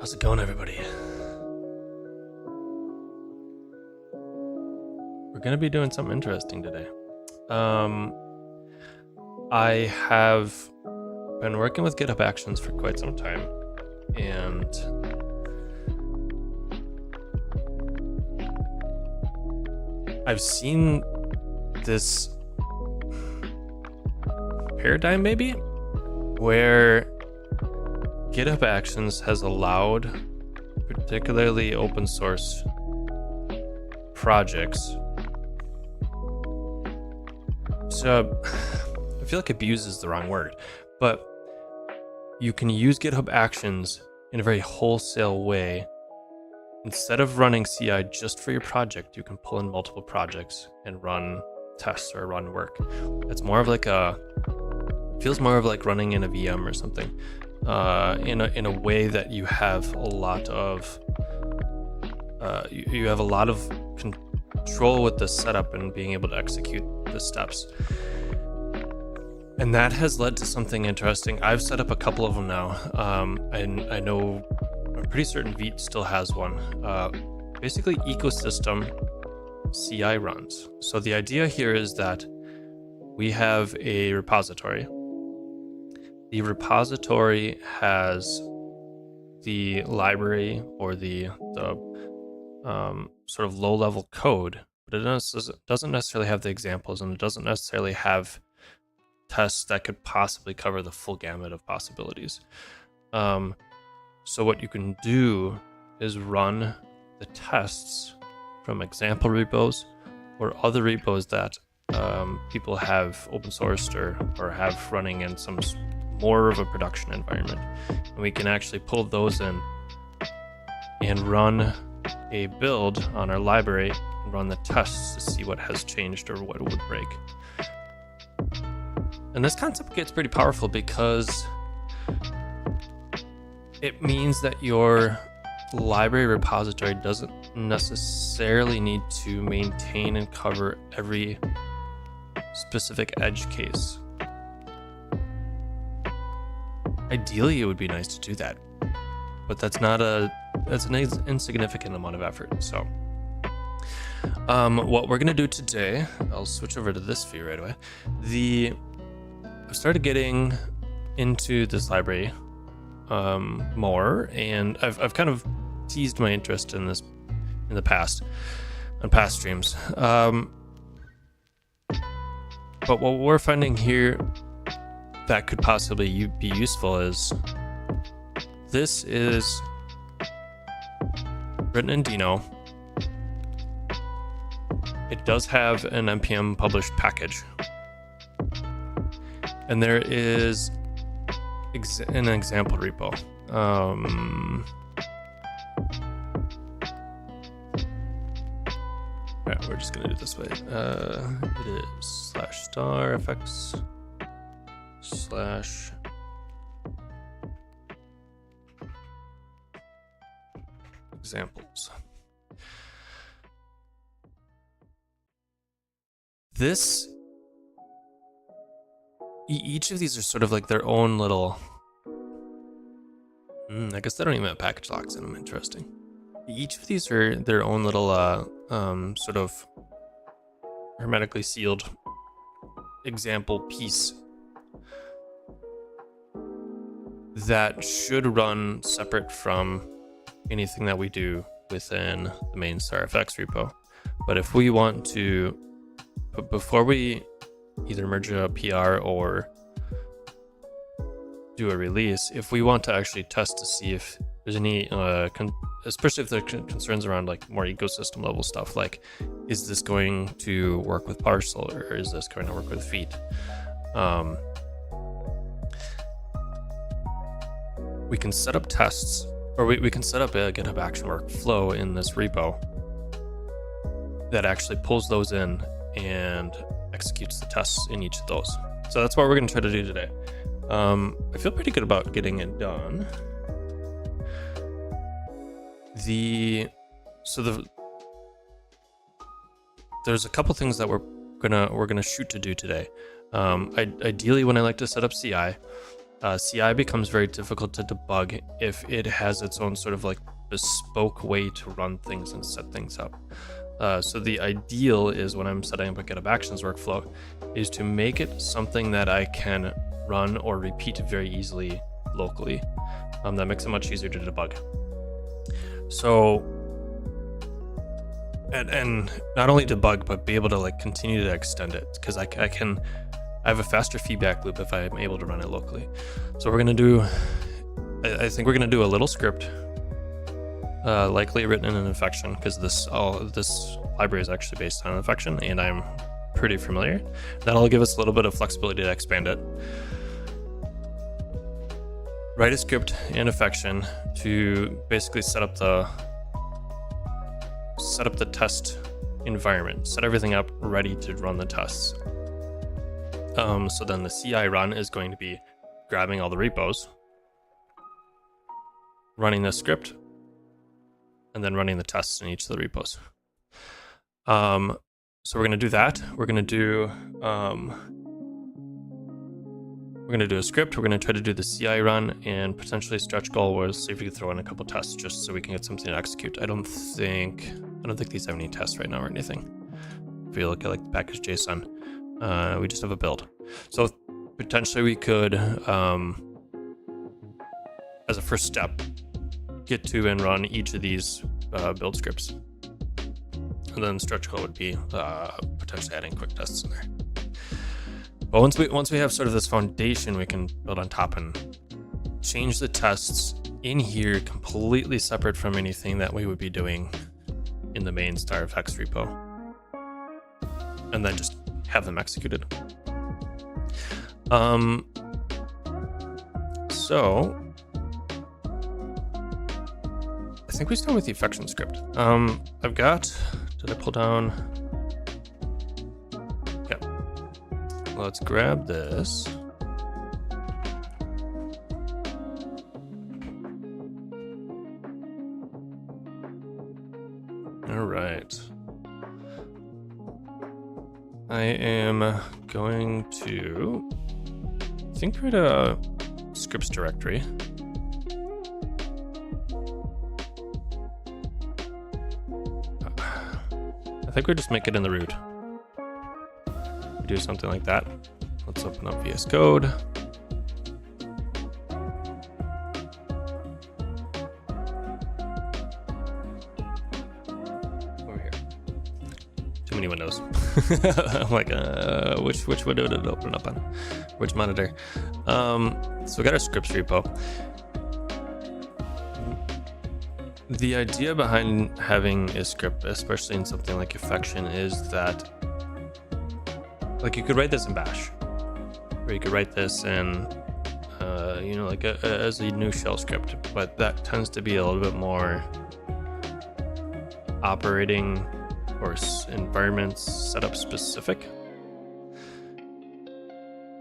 How's it going, everybody? We're going to be doing something interesting today. I have been working with GitHub Actions for quite some time, and I've seen this paradigm maybe where GitHub Actions has allowed particularly open source projects. So I feel like abuse is the wrong word, but you can use GitHub Actions in a very wholesale way. Instead of running CI just for your project, you can pull in multiple projects and run tests or run work. It's more of like feels more of like running in a VM or something, in a way that you have a lot of you have a lot of control with the setup and being able to execute the steps. And that has led to something interesting. I've set up a couple of them now. I know, I'm pretty certain Vite still has one. Basically, ecosystem CI runs. So the idea here is that we have a repository. The repository has the library or the sort of low-level code, but it doesn't necessarily have the examples, and it doesn't necessarily have tests that could possibly cover the full gamut of possibilities. So what you can do is run the tests from example repos or other repos that people have open sourced or have running in some more of a production environment. And we can actually pull those in and run a build on our library and run the tests to see what has changed or what would break. And this concept gets pretty powerful because it means that your library repository doesn't necessarily need to maintain and cover every specific edge case. Ideally, it would be nice to do that, but that's an insignificant amount of effort. So what we're going to do today, I'll switch over to this view right away. I've started getting into this library more, and I've kind of teased my interest in this in the past, on past streams. But what we're finding here that could possibly be useful is this is written in Dino. It does have an npm published package. And there is an example repo. Alright, we're just gonna do it this way. It is /starfx/ examples. Each of these are sort of like their own little... I guess they don't even have package locks in them. Interesting. Each of these are their own little sort of hermetically sealed example piece that should run separate from anything that we do within the main Starfx repo. But if we want to, before we either merge a PR or do a release, if we want to actually test to see if there's any, especially if there are concerns around like more ecosystem level stuff, like is this going to work with Parcel or is this going to work with Vite? We can set up tests, or we can set up a GitHub Action workflow in this repo that actually pulls those in and executes the tests in each of those. So that's what we're going to try to do today. I feel pretty good about getting it done. There's a couple things that we're gonna shoot to do today. Ideally, when I like to set up CI, CI becomes very difficult to debug if it has its own sort of like bespoke way to run things and set things up. So the ideal is when I'm setting up a GitHub Actions workflow is to make it something that I can run or repeat very easily locally. That makes it much easier to debug. So, and not only debug, but be able to like continue to extend it, because I have a faster feedback loop if I'm able to run it locally. So we're gonna do, I think we're gonna do a little script, likely written in an infection, because this library is actually based on an infection, and I'm pretty familiar. That'll give us a little bit of flexibility to expand it. Write a script in affection to basically set up the test environment, set everything up ready to run the tests. So then the CI run is going to be grabbing all the repos, running the script, and then running the tests in each of the repos. So we're going to do that. We're going to do a script. We're going to try to do the CI run and potentially stretch goal. We'll see if we can throw in a couple tests just so we can get something to execute. I don't think these have any tests right now or anything. If you look at like the package JSON, we just have a build. So potentially we could, as a first step, get to and run each of these build scripts. And then stretch goal would be potentially adding quick tests in there. But once we have sort of this foundation, we can build on top and change the tests in here completely separate from anything that we would be doing in the main Starfx repo, and then just have them executed. So I think we start with the affection script. I've got, did I pull down? Yeah. Let's grab this. All right. I am going to, I think, create a scripts directory. I think we just make it in the root. We do something like that. Let's open up VS Code. Over here. Too many windows. I'm like, which window did it open up on? Which monitor? So we got our scripts repo. The idea behind having a script, especially in something like affection, is that like you could write this in Bash, or you could write this in, like as a new shell script, but that tends to be a little bit more operating or environment setup specific.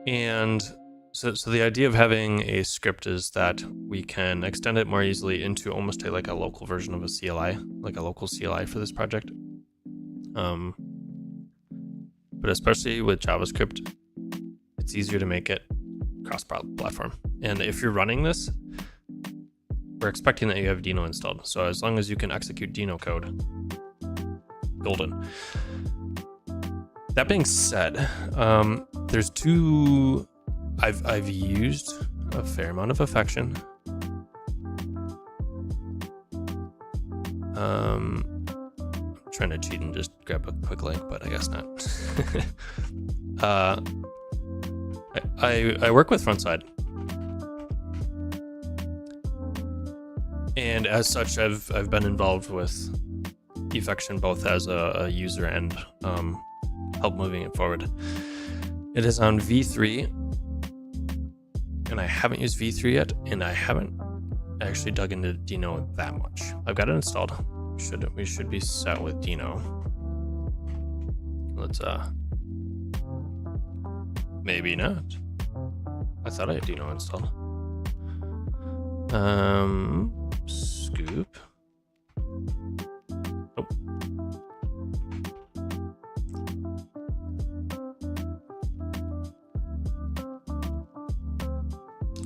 And so the idea of having a script is that we can extend it more easily into almost like a local version of a CLI, like a local CLI for this project. But especially with JavaScript, it's easier to make it cross-platform. And if you're running this, we're expecting that you have Dino installed. So as long as you can execute Dino code, golden. That being said, there's two. I've used a fair amount of affection. I'm trying to cheat and just grab a quick link, but I guess not. I work with frontside, and as such, I've been involved with affection both as a user and help moving it forward. It is on V3. And I haven't used V3 yet, and I haven't actually dug into Dino that much. I've got it installed. We should be set with Dino. Let's maybe not. I thought I had Dino installed. Scoop. Oh.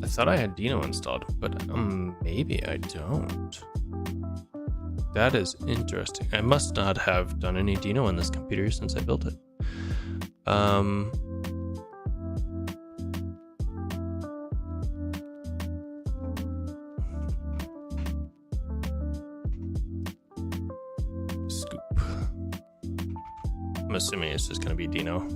I thought I had Dino installed, but maybe I don't. That is interesting. I must not have done any Dino on this computer since I built it. Scoop. I'm assuming it's just going to be Dino.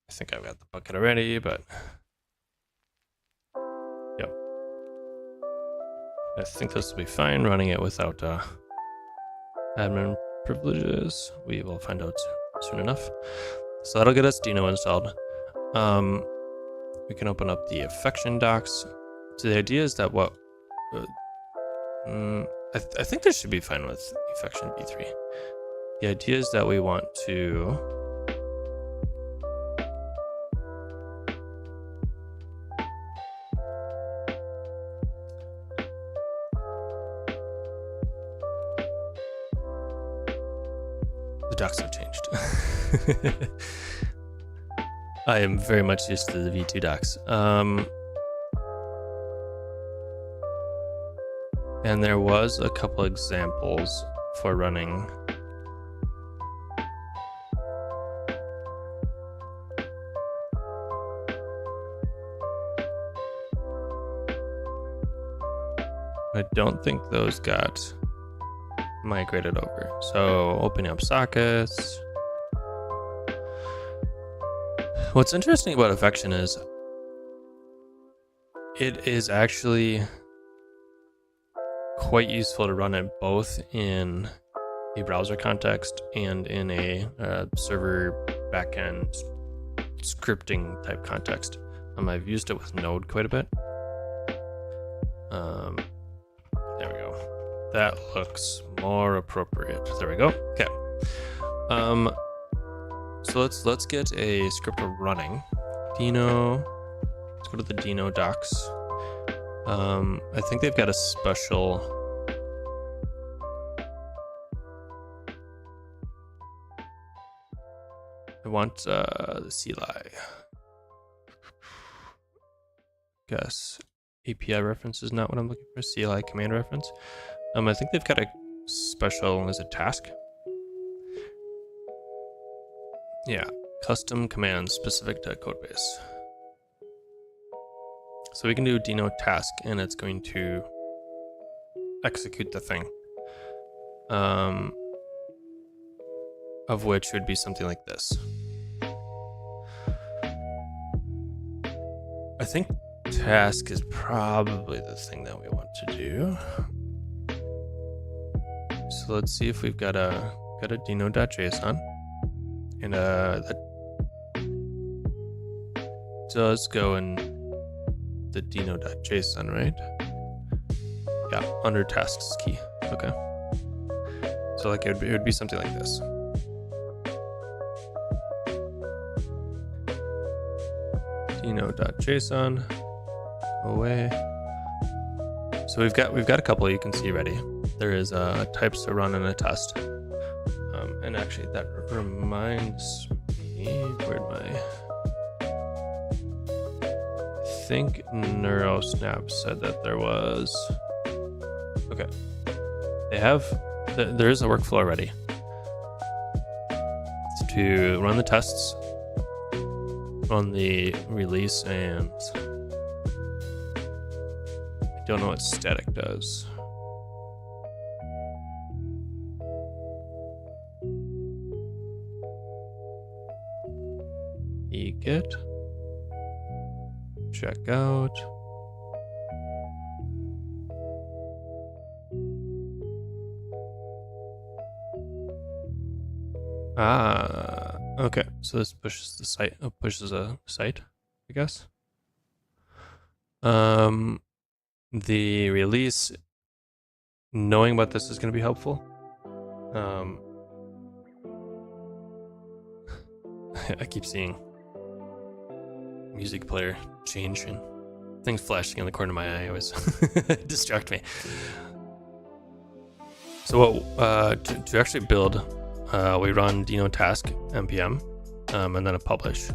I think I've got the bucket already, but yep. I think this will be fine running it without admin privileges. We will find out soon enough. So that'll get us Dino installed. We can open up the affection docs. So the idea is that what I think this should be fine with affection v3. The idea is that we want to the docs have changed. I am very much used to the v2 docs. And there was a couple examples for running I don't think those got migrated over. So opening up sockets. What's interesting about affection is it is actually quite useful to run it both in a browser context and in a server backend scripting type context. I've used it with Node quite a bit. There we go. That looks more appropriate. There we go. Okay. So let's get a script running. Dino. Let's go to the Dino docs. I think they've got a special. I want the CLI. Guess API reference is not what I'm looking for. CLI command reference. I think they've got a special. Is it task? Yeah, custom commands specific to codebase. So we can do Dino task, and it's going to execute the thing. Of which would be something like this. I think task is probably the thing that we want to do. So let's see if we've got a Dino.json, and that does go in the Dino.json, right? Yeah, under tasks key. Okay. So like it would be something like this. Dino.json. Go away. So we've got a couple you can see ready. There is types to run in a test. And actually that reminds me, where'd my I think NeuroSnap said that there was. Okay. They have there is a workflow already. It's to run the tests, run the release, and I don't know what static does. Git, check out. Okay. So this pushes the site, pushes a site, I guess. The release, knowing what this is going to be helpful. I keep seeing music player change and things flashing in the corner of my eye always distract me. So what to actually build, we run Dino task npm and then a publish.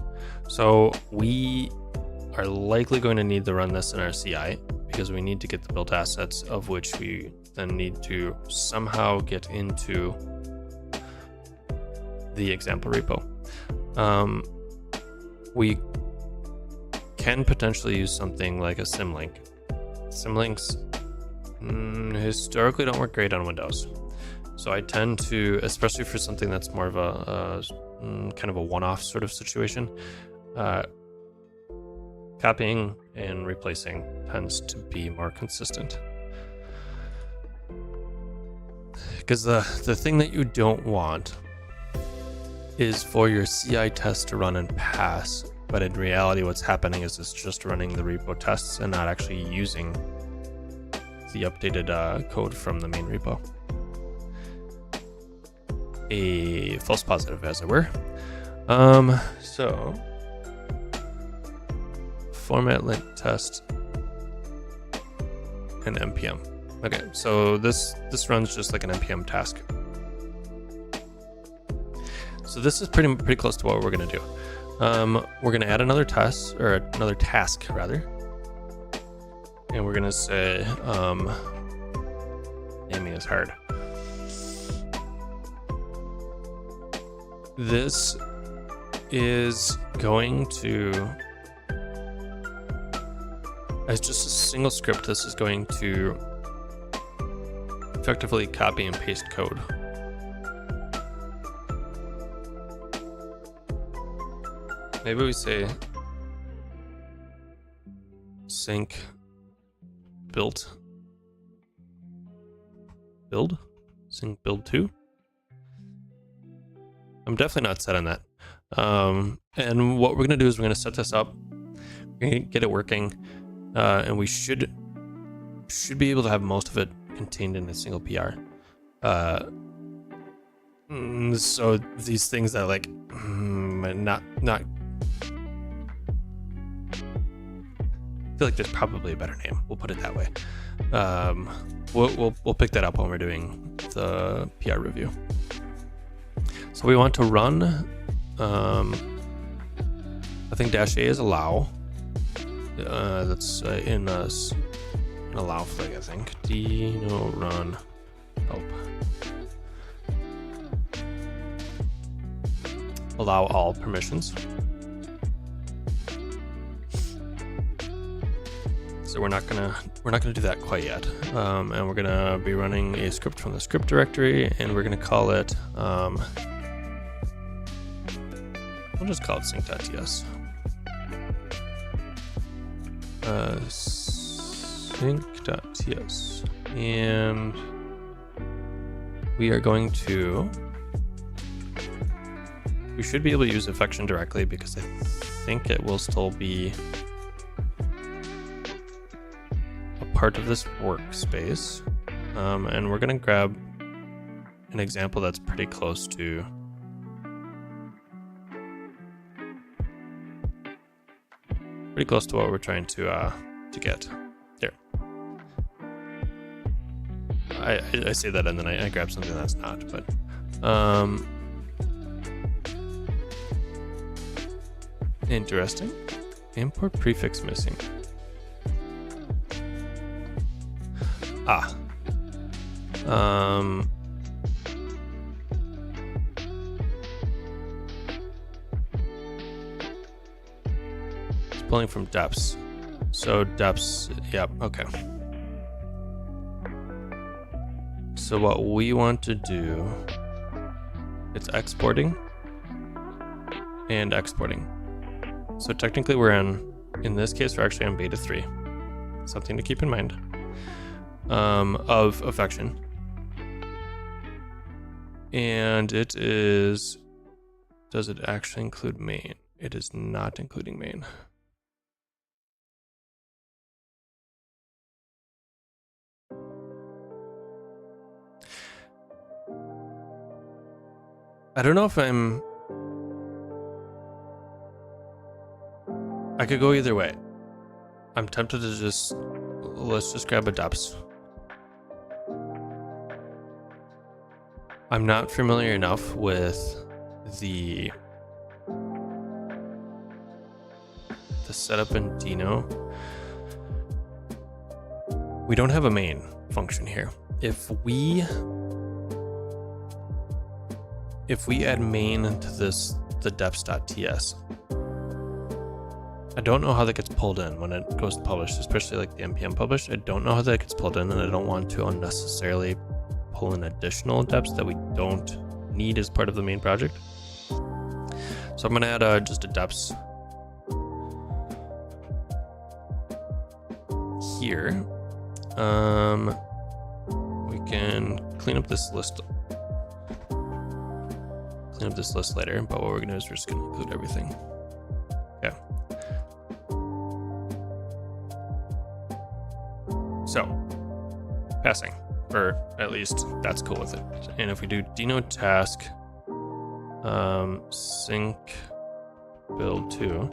So we are likely going to need to run this in our CI because we need to get the built assets, of which we then need to somehow get into the example repo. We can potentially use something like a symlink. Symlinks historically don't work great on Windows. So I tend to, especially for something that's more of a kind of a one-off sort of situation, copying and replacing tends to be more consistent. Because the thing that you don't want is for your CI test to run and pass, but in reality what's happening is it's just running the repo tests and not actually using the updated code from the main repo. A false positive, as it were. So format lint test and npm. Okay, so this runs just like an npm task. So this is pretty close to what we're gonna do. We're gonna add another task, or another task rather, and we're gonna say naming is hard. This is going to, as just a single script, this is going to effectively copy and paste code. Maybe we say sync build sync build 2. I'm definitely not set on that. And what we're gonna do is we're gonna set this up, we're gonna get it working, and we should be able to have most of it contained in a single PR. So these things that like not I feel like there's probably a better name. We'll put it that way. We'll pick that up when we're doing the PR review. So we want to run. I think -a is allow. That's in an allow flag, I think. Dino run help. Allow all permissions. So we're not gonna do that quite yet, and we're gonna be running a script from the script directory, and we're gonna call it. We'll just call it sync.ts. Sync.ts, and we are going to. We should be able to use affection directly because I think it will still be a part of this workspace. And we're going to grab an example that's pretty close to what we're trying to get. There. I say that and then I grab something that's not, but interesting. Import prefix missing. It's pulling from depths. So depths, yep, okay. So what we want to do, it's exporting and exporting. So technically we're in this case, we're actually on beta 3. Something to keep in mind. Of affection. And it is, does it actually include main? It is not including main. I don't know if I could go either way. I'm tempted to let's just grab a depths. I'm not familiar enough with the setup in Dino, we don't have a main function here. If we add main to the deps.ts, I don't know how that gets pulled in when it goes to publish, especially like the npm publish. I don't know how that gets pulled in, and I don't want to unnecessarily pull in additional deps that we don't need as part of the main project. So I'm going to add just a deps here. We can clean up this list later, but what we're going to do is we're just going to include everything. Okay. So, passing, or at least that's cool with it. And if we do Dino task sync build 2,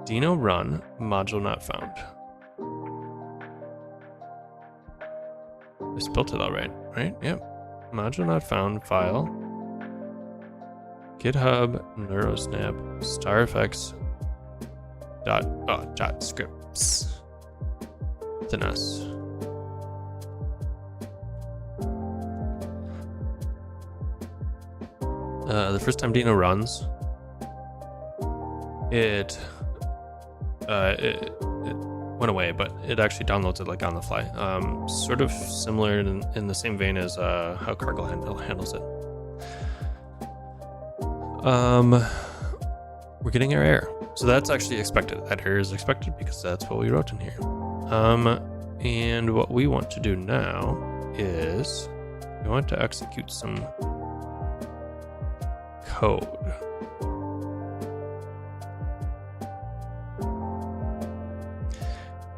Dino run module not found. I spelled it all right? Yep. Module not found file. GitHub neurosnap Starfx dot scripts with an S. The first time Dino runs, it went away, but it actually downloads it like on the fly. Sort of similar in the same vein as how Cargill handles it. We're getting our error. So that's actually expected. That error is expected because that's what we wrote in here. And what we want to do now is we want to execute some code.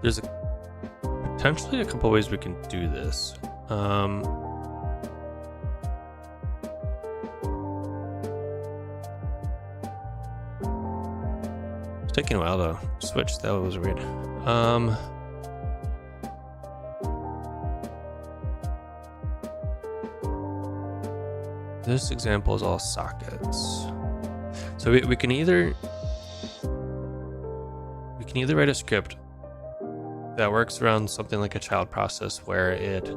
There's potentially a couple ways we can do this. It's taking a while to switch. That was weird. This example is all sockets. So we can either write a script that works around something like a child process where it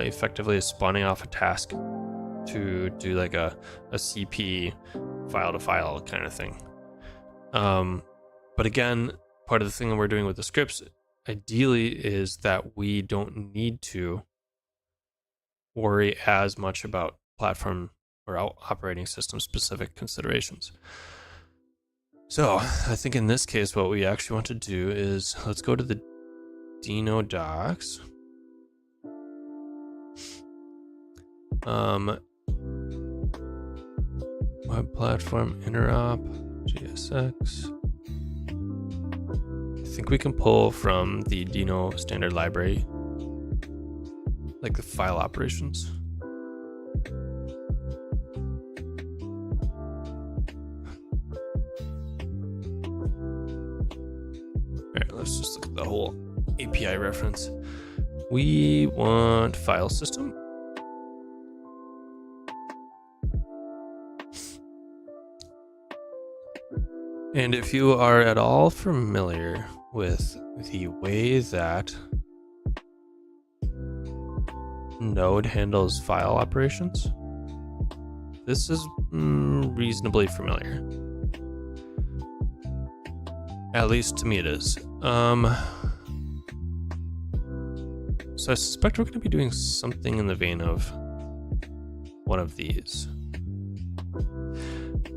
effectively is spawning off a task to do like a CP file to file kind of thing. But again, part of the thing that we're doing with the scripts ideally is that we don't need to worry as much about platform or operating system specific considerations. So I think in this case, what we actually want to do is let's go to the Dino docs. Web platform interop, GSX. I think we can pull from the Dino standard library, like the file operations. Alright, let's just look at the whole API reference. We want file system. And if you are at all familiar with the way that Node handles file operations, this is reasonably familiar. At least to me it is. So I suspect we're going to be doing something in the vein of one of these.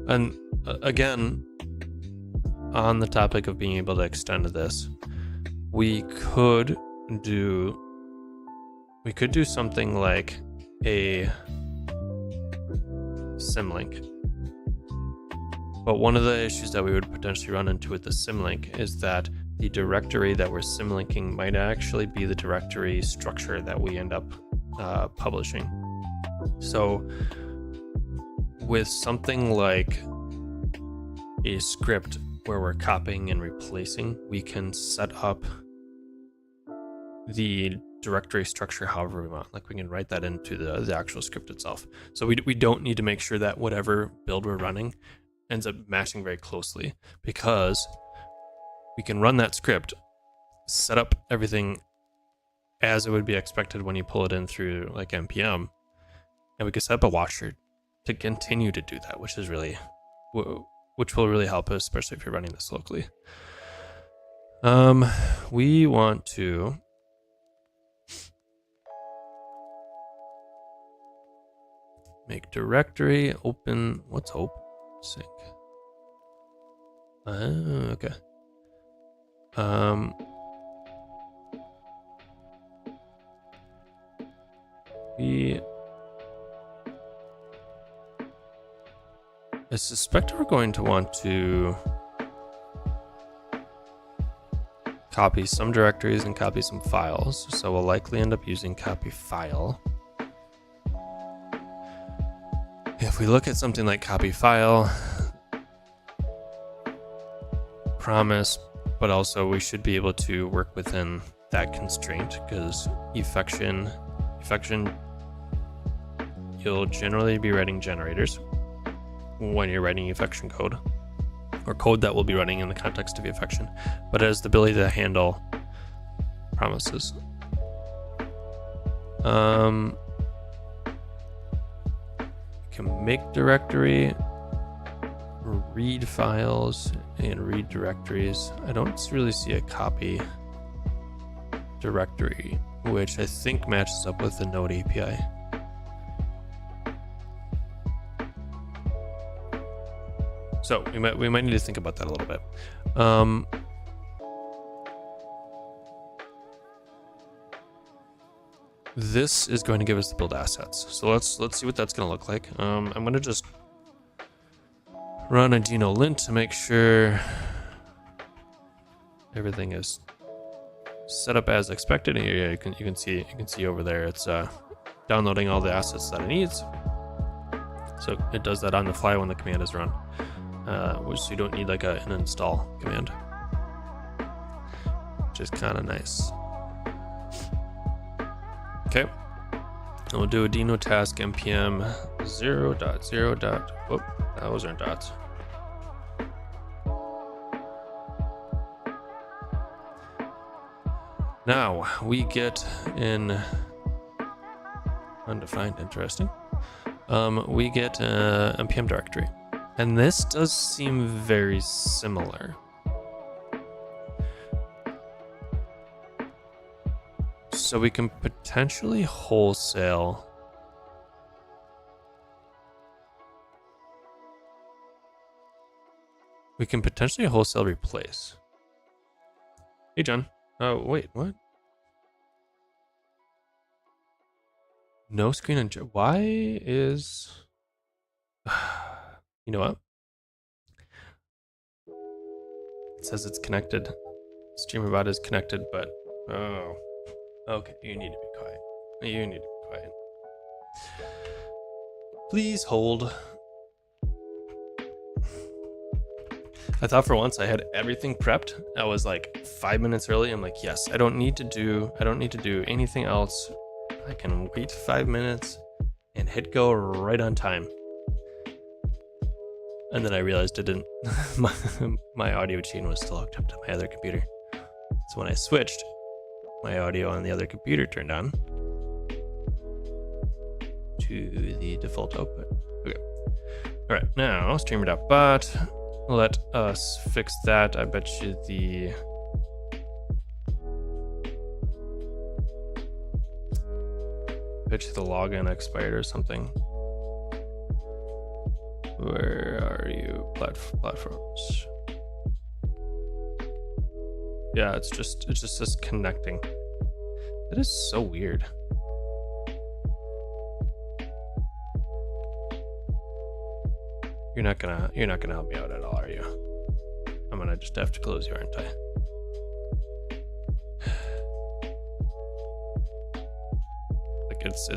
And again, on the topic of being able to extend this, we could do something like a symlink. But one of the issues that we would potentially run into with the symlink is that the directory that we're symlinking might actually be the directory structure that we end up publishing. So with something like a script where we're copying and replacing, we can set up the directory structure however we want. Like we can write that into the actual script itself. So we don't need to make sure that whatever build we're running ends up matching very closely, because we can run that script, set up everything as it would be expected when you pull it in through like npm, and we can set up a watcher to continue to do that, which will really help us, especially if you're running this locally. We want to make directory open. What's open sync? Okay. I suspect we're going to want to copy some directories and copy some files. So we'll likely end up using copy file. If we look at something like copy file, promise, but also we should be able to work within that constraint, because affection, you'll generally be writing generators when you're writing affection code, or code that will be running in the context of affection, but it has the ability to handle promises. We can make directory, read files, and read directories. I don't really see a copy directory, which I think matches up with the Node API. So we might need to think about that a little bit. This is going to give us the build assets. So let's see what that's going to look like. I'm going to just run a Dino lint to make sure everything is set up as expected. Here you can see over there it's downloading all the assets that it needs. So it does that on the fly when the command is run, which you don't need like an install command, which is kind of nice. Okay, and we'll do a Dino task npm 0.0. Whoop, those aren't dots. Now we get in undefined, interesting. We get npm directory, and this does seem very similar. So we can potentially wholesale replace. Hey, John. Oh, wait, what? No screen on. Why is... You know what? It says it's connected. StreamerBot is connected, but... Oh. Okay, you need to be quiet. You need to be quiet. Please hold. I thought for once I had everything prepped. I was like 5 minutes early. I'm like, yes, I don't need to do anything else. I can wait 5 minutes and hit go right on time. And then I realized it didn't. my audio chain was still hooked up to my other computer. So when I switched, my audio on the other computer turned on to the default output. Okay. All right, now streamer.bot. Let us fix that. I bet you the login expired or something. Where are you? Platforms. Yeah, it's just says connecting. That is so weird. You're not gonna help me out at all, are you? I'm gonna just have to close you, aren't I? Like it's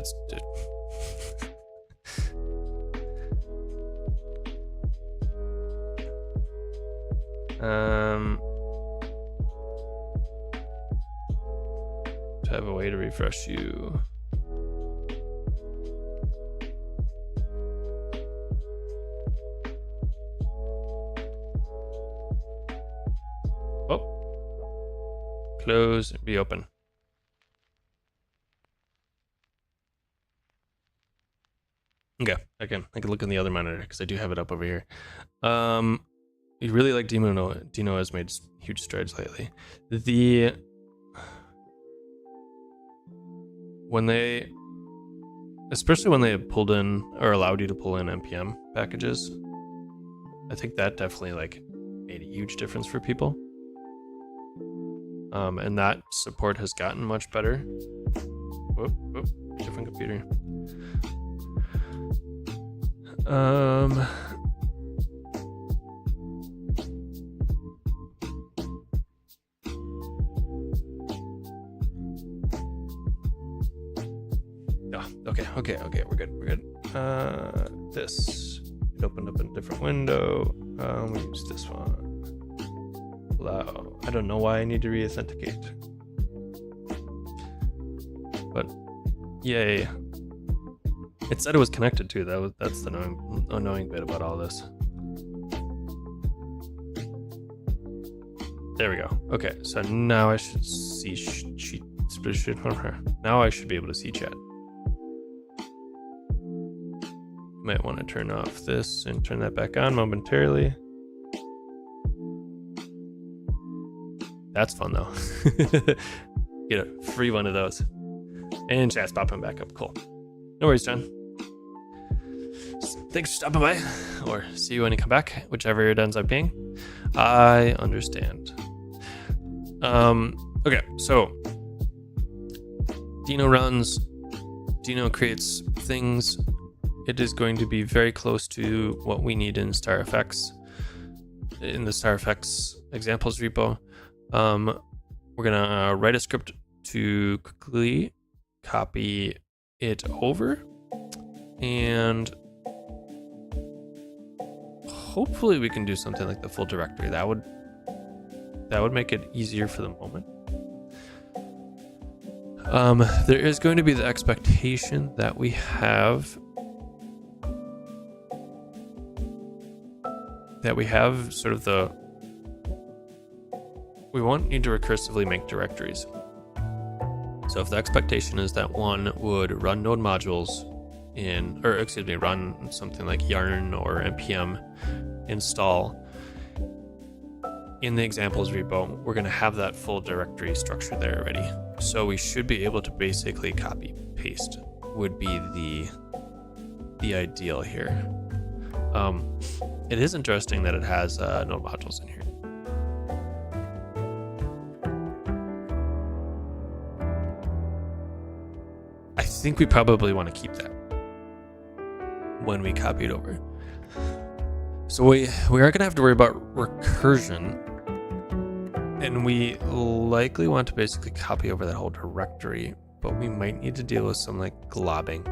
to have a way to refresh you. Oh, close, reopen. Okay, I can look in the other monitor because I do have it up over here. You really like Dino has made huge strides lately. Especially when they pulled in or allowed you to pull in npm packages, I think that definitely like made a huge difference for people. And that support has gotten much better. Whoop, different computer. Okay, we're good. This, it opened up in a different window. We use this one. Allow, I don't know why I need to re-authenticate. But, yay. It said it was connected too, that's the annoying bit about all this. There we go. Okay, so now I should see now I should be able to see chat. Might want to turn off this and turn that back on momentarily. That's fun though. Get a free one of those. And chat's popping back up. Cool. No worries, John. Thanks for stopping by, or see you when you come back, whichever it ends up being. I understand. Okay, so Dino creates things. It is going to be very close to what we need in Starfx, in the Starfx examples repo. We're gonna write a script to quickly copy it over, and hopefully we can do something like the full directory. That would make it easier for the moment. There is going to be the expectation that we have sort of we won't need to recursively make directories. So if the expectation is that one would run node modules run something like yarn or npm install in the examples repo, we're going to have that full directory structure there already. So we should be able to basically copy paste would be the ideal here. It is interesting that it has node modules in here. I think we probably want to keep that when we copy it over. So we are going to have to worry about recursion, and we likely want to basically copy over that whole directory, but we might need to deal with some like globbing.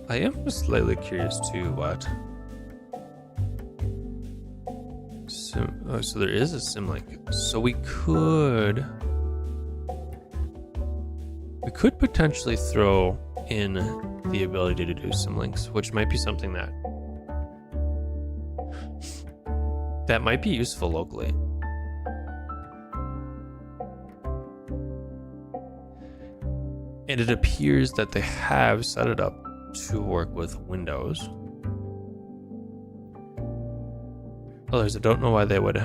I am slightly curious to what. So there is a symlink. So we could potentially throw in the ability to do symlinks, which might be something that might be useful locally. And it appears that they have set it up to work with Windows. Others, I don't know why they would.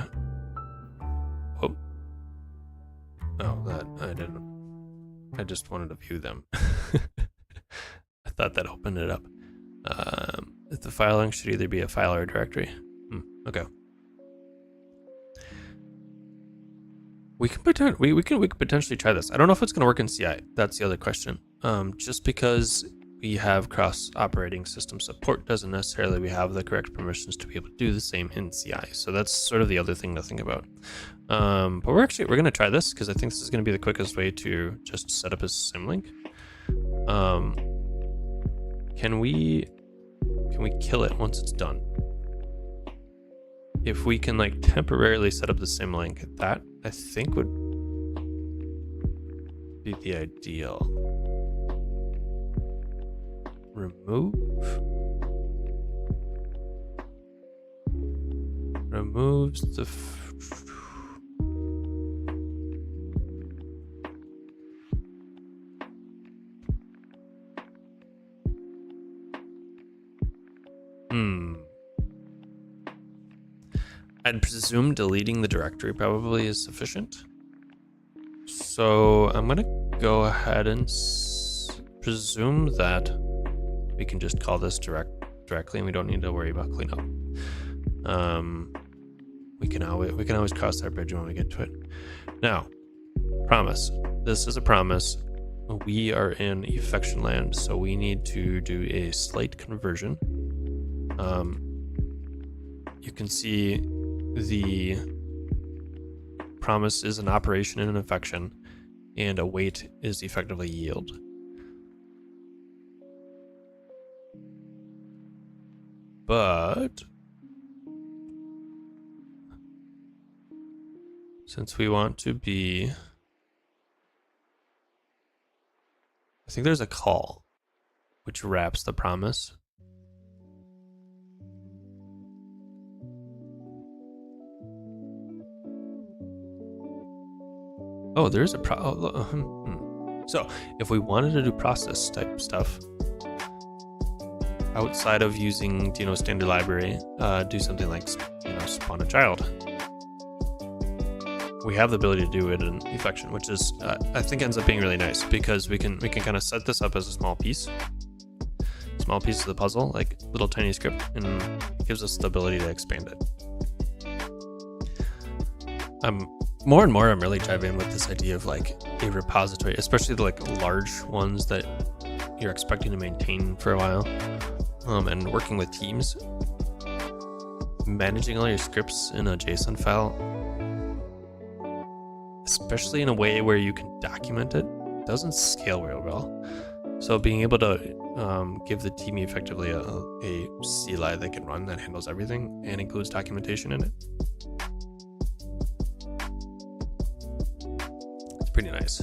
Oh, that I didn't. I just wanted to view them. I thought that opened it up. The filing should either be a file or a directory. Okay. We could potentially try this. I don't know if it's going to work in CI. That's the other question. Just because we have cross operating system support doesn't necessarily we have the correct permissions to be able to do the same in CI. So that's sort of the other thing to think about. But we're going to try this because I think this is going to be the quickest way to just set up a symlink. can we kill it once it's done? If we can like temporarily set up the symlink, that I think would be the ideal. Removes the I'd presume deleting the directory probably is sufficient. So I'm gonna go ahead and presume that we can just call this directly, and we don't need to worry about cleanup. We can always cross that bridge when we get to it. Now, promise. This is a promise. We are in affection land, so we need to do a slight conversion. You can see the promise is an operation in an affection, and await is effectively yield. But since we want to be, I think there's a call which wraps the promise. Oh, there's a So if we wanted to do process type stuff outside of using Dino standard library, do something like spawn a child. We have the ability to do it in affection, which is I think ends up being really nice because we can kind of set this up as a small piece of the puzzle, like little tiny script, and it gives us the ability to expand it. More and more I'm really driving with this idea of like a repository, especially the like large ones that you're expecting to maintain for a while, and working with teams, managing all your scripts in a JSON file, especially in a way where you can document it, doesn't scale real well. So being able to give the team effectively a CLI they can run that handles everything and includes documentation in it, it's pretty nice.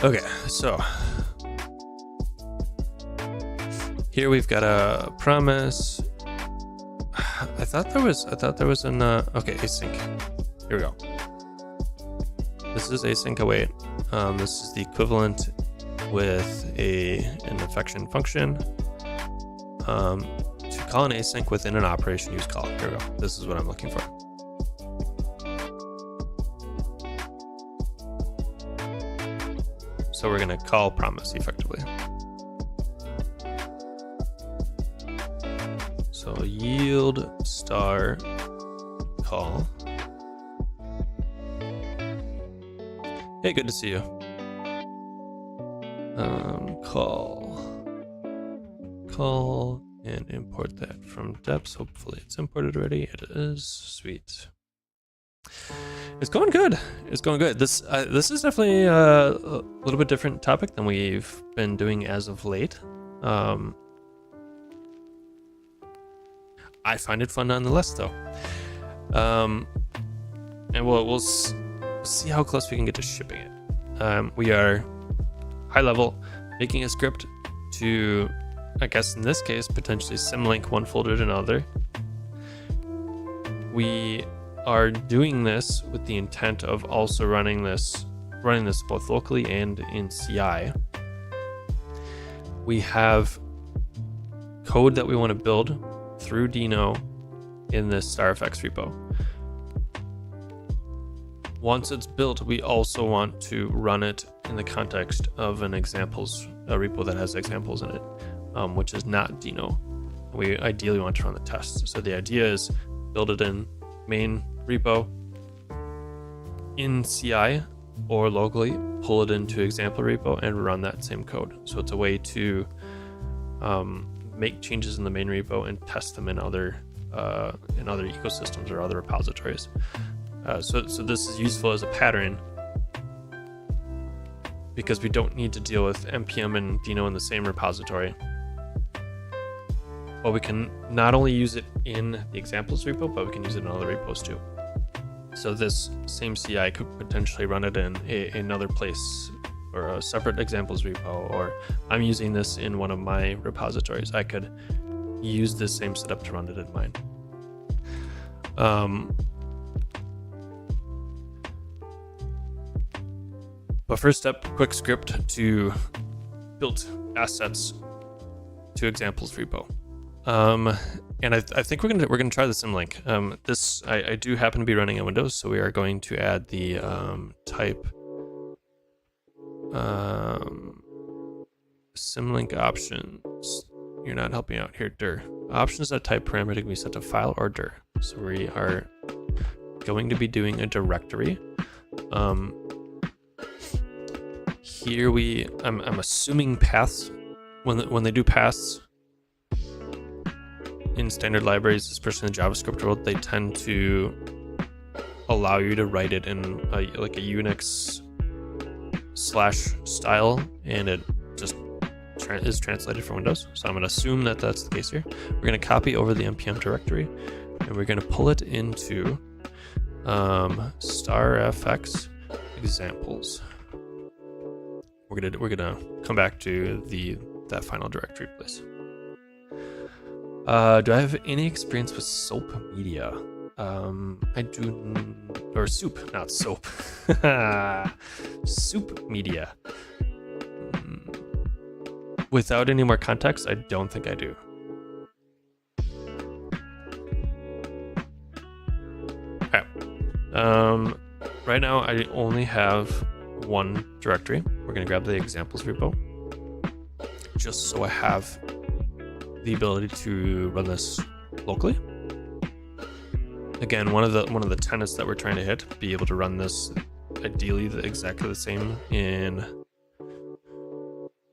Okay, so here we've got a promise. I thought there was an okay, async. Here we go. This is async await. This is the equivalent with an affection function. To call an async within an operation, use call. Here we go. This is what I'm looking for. So we're gonna call promise effectively. So yield star call. Hey, good to see you. Call and import that from depths. Hopefully it's imported already. It is. Sweet. It's going good. It's going good. This is definitely a little bit different topic than we've been doing as of late. I find it fun nonetheless, though. And we'll see how close we can get to shipping it. We are high level, making a script to, I guess in this case, potentially symlink one folder to another. We are doing this with the intent of also running this both locally and in CI. We have code that we want to build through Dino in this Starfx repo. Once it's built, we also want to run it in the context of a repo that has examples in it, which is not Dino. We ideally want to run the tests. So the idea is build it in main repo in CI or locally, pull it into example repo and run that same code. So it's a way to make changes in the main repo and test them in other ecosystems or other repositories. So this is useful as a pattern because we don't need to deal with npm and Dino in the same repository. But we can not only use it in the examples repo, but we can use it in other repos too. So this same CI could potentially run it in another place or a separate examples repo, or I'm using this in one of my repositories. I could use this same setup to run it in mine. But first step, quick script to build assets to examples repo. And I think we're gonna try the symlink. This I do happen to be running on Windows, so we are going to add the type symlink options. You're not helping out here, dir. Options that type parameter can be set to file or dir. So we are going to be doing a directory. Here I'm assuming paths when they do paths in standard libraries, especially in the JavaScript world, they tend to allow you to write it in like a Unix / style, and it just is translated for Windows. So I'm going to assume that that's the case here. We're going to copy over the npm directory, and we're going to pull it into Starfx examples. We're gonna come back to that final directory place. Do I have any experience with SOAP media? I do, or soup, not soap. Soup media. Without any more context, I don't think I do. Okay. Right now, I only have one directory. We're gonna grab the examples repo, just so I have the ability to run this locally. Again, one of the tenets that we're trying to hit, be able to run this ideally exactly the same in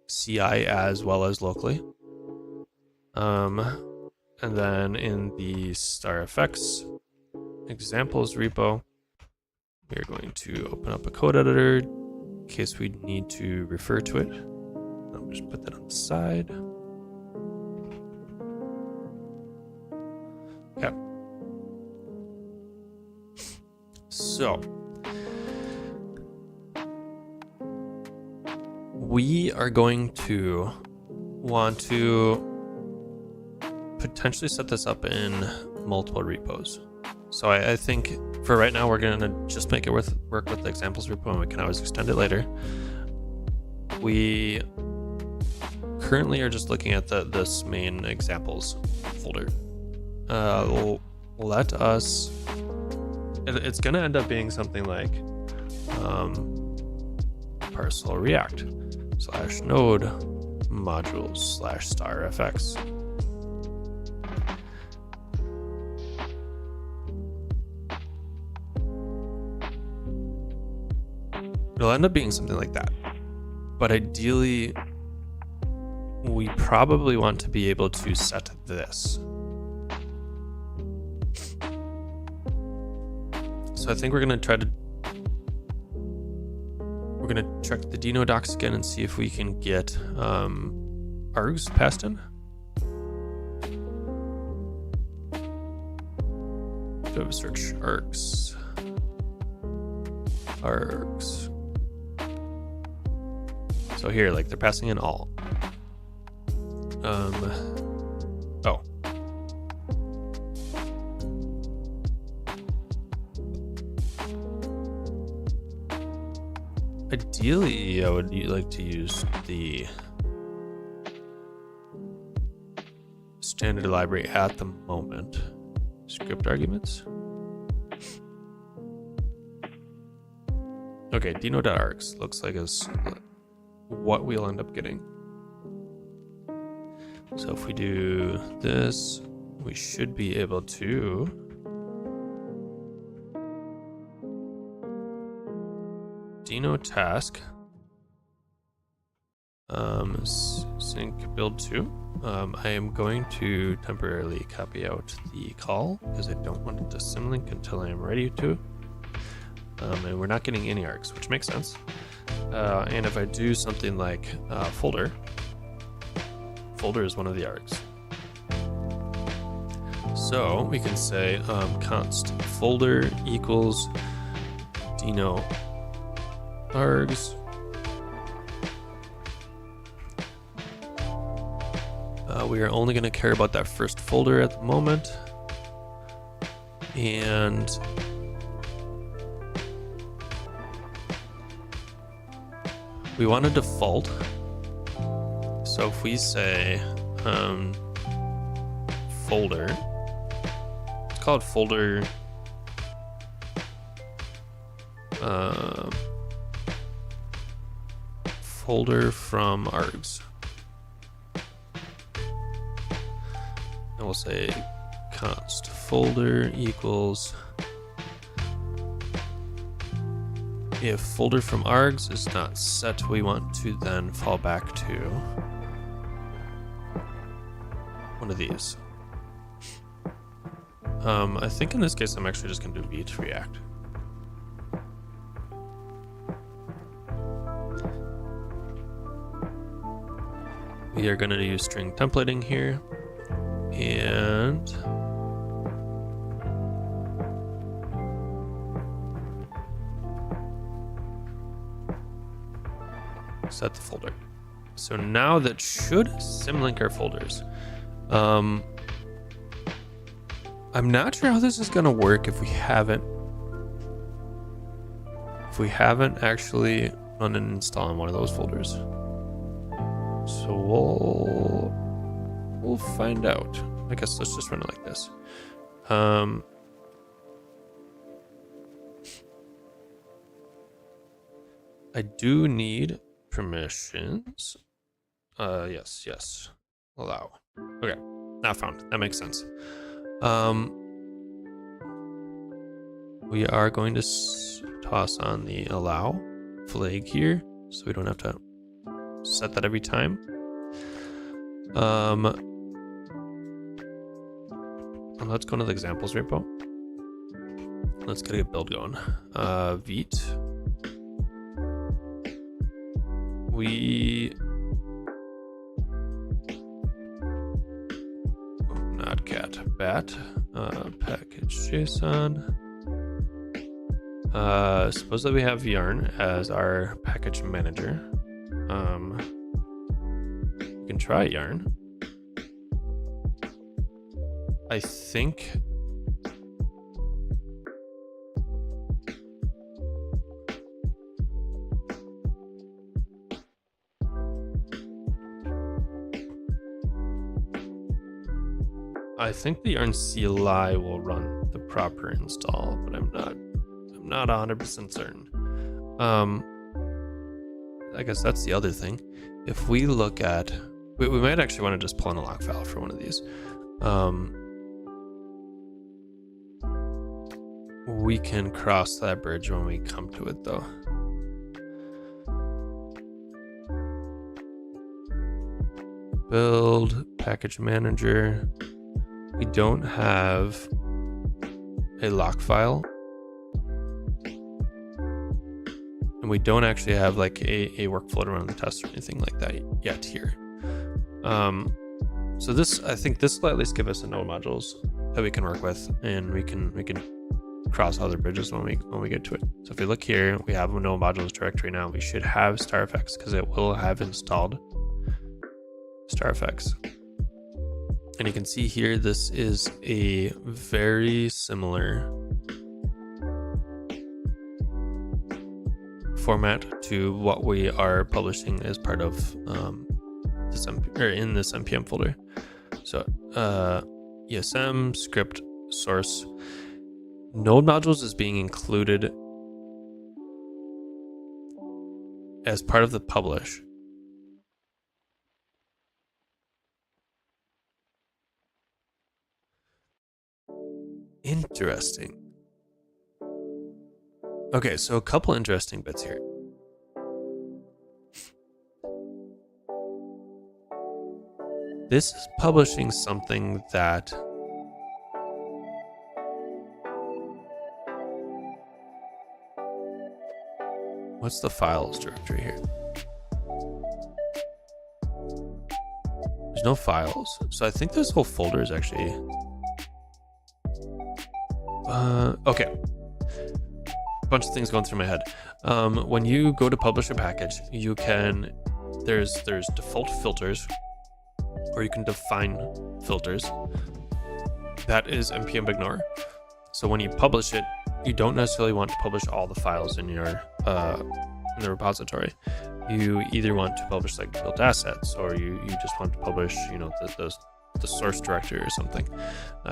CI as well as locally. And then in the Starfx examples repo, we're going to open up a code editor in case we need to refer to it. I'll just put that on the side. Okay. So we are going to want to potentially set this up in multiple repos. So I think for right now, we're going to just make it work with the examples repo, and we can always extend it later. We currently are just looking at this main examples folder. Let us, it's going to end up being something like parcel react / node modules / starfx. It'll end up being something like that. But ideally, we probably want to be able to set this. So I think we're going to check the Dino docs again and see if we can get args passed in. Go search args. So here, like, they're passing in all. Oh. Ideally, I would like to use the standard library at the moment. Script arguments. Okay, dino.args looks like is what we'll end up getting. So if we do this, we should be able to Dino task sync build 2. I am going to temporarily copy out the call because I don't want it to symlink until I am ready to. And we're not getting any args, which makes sense. And if I do something like folder is one of the args. So we can say const folder equals deno args. We are only going to care about that first folder at the moment. And we want to default. So if we say folder, let's call it folder folder from args. And we'll say const folder equals, if folder from args is not set, we want to then fall back to one of these. I think in this case I'm actually just going to do v to react. We are going to use string templating here, and set the folder. So now that should symlink our folders. I'm not sure how this is going to work if we haven't actually run an install on one of those folders. So we'll find out. I guess let's just run it like this. I do need permissions. Yes. Allow. Okay, now found. That makes sense. We are going to toss on the allow flag here, so we don't have to set that every time. And let's go into the examples repo. Let's get a build going. Vite. Not cat, bat, package JSON. Suppose that we have yarn as our package manager. We can try yarn. I think the yarn CLI will run the proper install, but I'm not 100% certain. I guess that's the other thing. If we look at, we might actually want to just pull in a log file for one of these. We can cross that bridge when we come to it, though. Build package manager. We don't have a lock file, and we don't actually have like a workflow to run the test or anything like that yet here. So this, I think this will at least give us a node modules that we can work with, and we can cross other bridges when we get to it. So if we look here, we have a node modules directory now. We should have Starfx because it will have installed Starfx. And you can see here, this is a very similar format to what we are publishing as part of this in this npm folder. So ESM script source node modules is being included as part of the publish. Interesting. Okay, so a couple interesting bits here. This is publishing something that what's the files directory here? There's no files. So I think this whole folder is actually, okay. A bunch of things going through my head. When you go to publish a package, you can, there's default filters, or you can define filters. That is npm ignore. So when you publish it, you don't necessarily want to publish all the files in your in the repository. You either want to publish like built assets, or you just want to publish, you know, the source directory or something,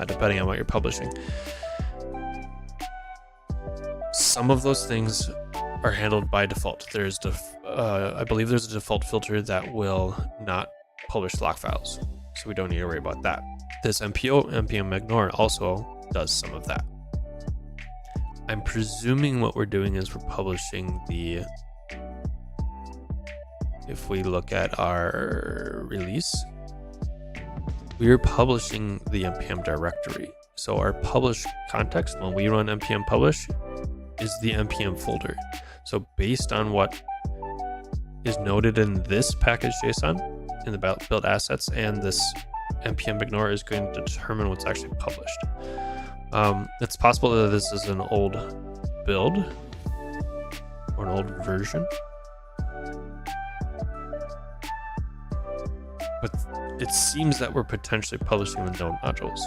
depending on what you're publishing. Some of those things are handled by default. There's I believe there's a default filter that will not publish lock files, so we don't need to worry about that. This npm ignore also does some of that. I'm presuming what we're doing is we're publishing the, if we look at our release, we're publishing the npm directory. So our publish context, when we run npm publish, is the npm folder. So based on what is noted in this package JSON, in the build assets, and this npm ignore is going to determine what's actually published. It's possible that this is an old build or an old version, but it seems that we're potentially publishing the node modules,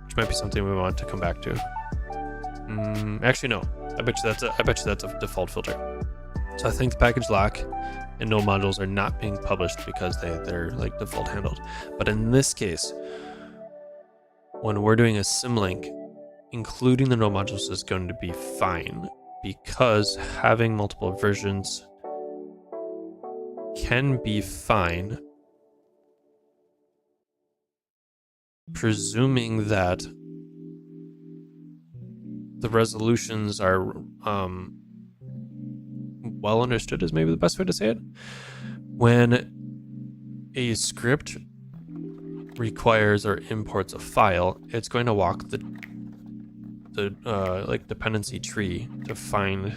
which might be something we want to come back to. Actually, no. I bet you that's a default filter. So I think the package lock and node modules are not being published because they're like default handled. But in this case, when we're doing a symlink, including the node modules is going to be fine, because having multiple versions can be fine, presuming that the resolutions are well understood, is maybe the best way to say it. When a script requires or imports a file, it's going to walk the like dependency tree to find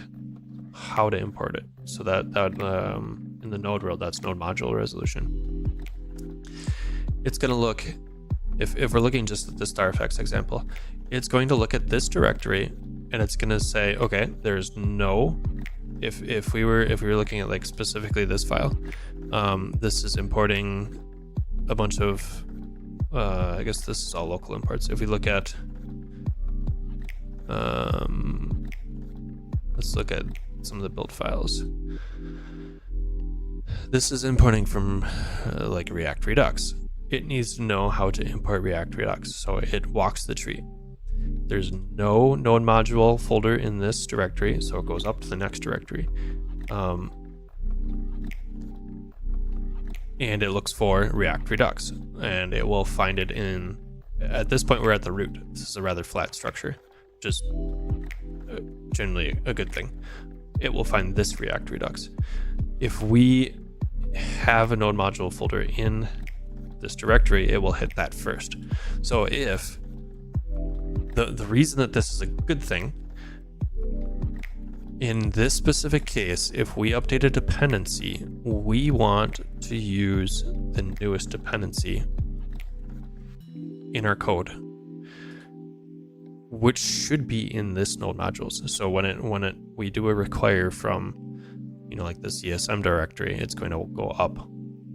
how to import it. So that in the node world, that's node module resolution. It's going to look, if we're looking just at the Starfx example, it's going to look at this directory and it's going to say, okay, there's no, if we were looking at like specifically this file, this is importing a bunch of I guess this is all local imports. If we look at let's look at some of the build files. This is importing from like React Redux. It needs to know how to import React Redux, so it walks the tree. There's no node module folder in this directory, so it goes up to the next directory. And it looks for React Redux, and it will find it in, at this point we're at the root. This is a rather flat structure, just generally a good thing. It will find this React Redux. If we have a node module folder in this directory, it will hit that first. So if the reason that this is a good thing, in this specific case, if we update a dependency, we want to use the newest dependency in our code, which should be in this node modules. So when we do a require from, you know, like this ESM directory, it's going to go up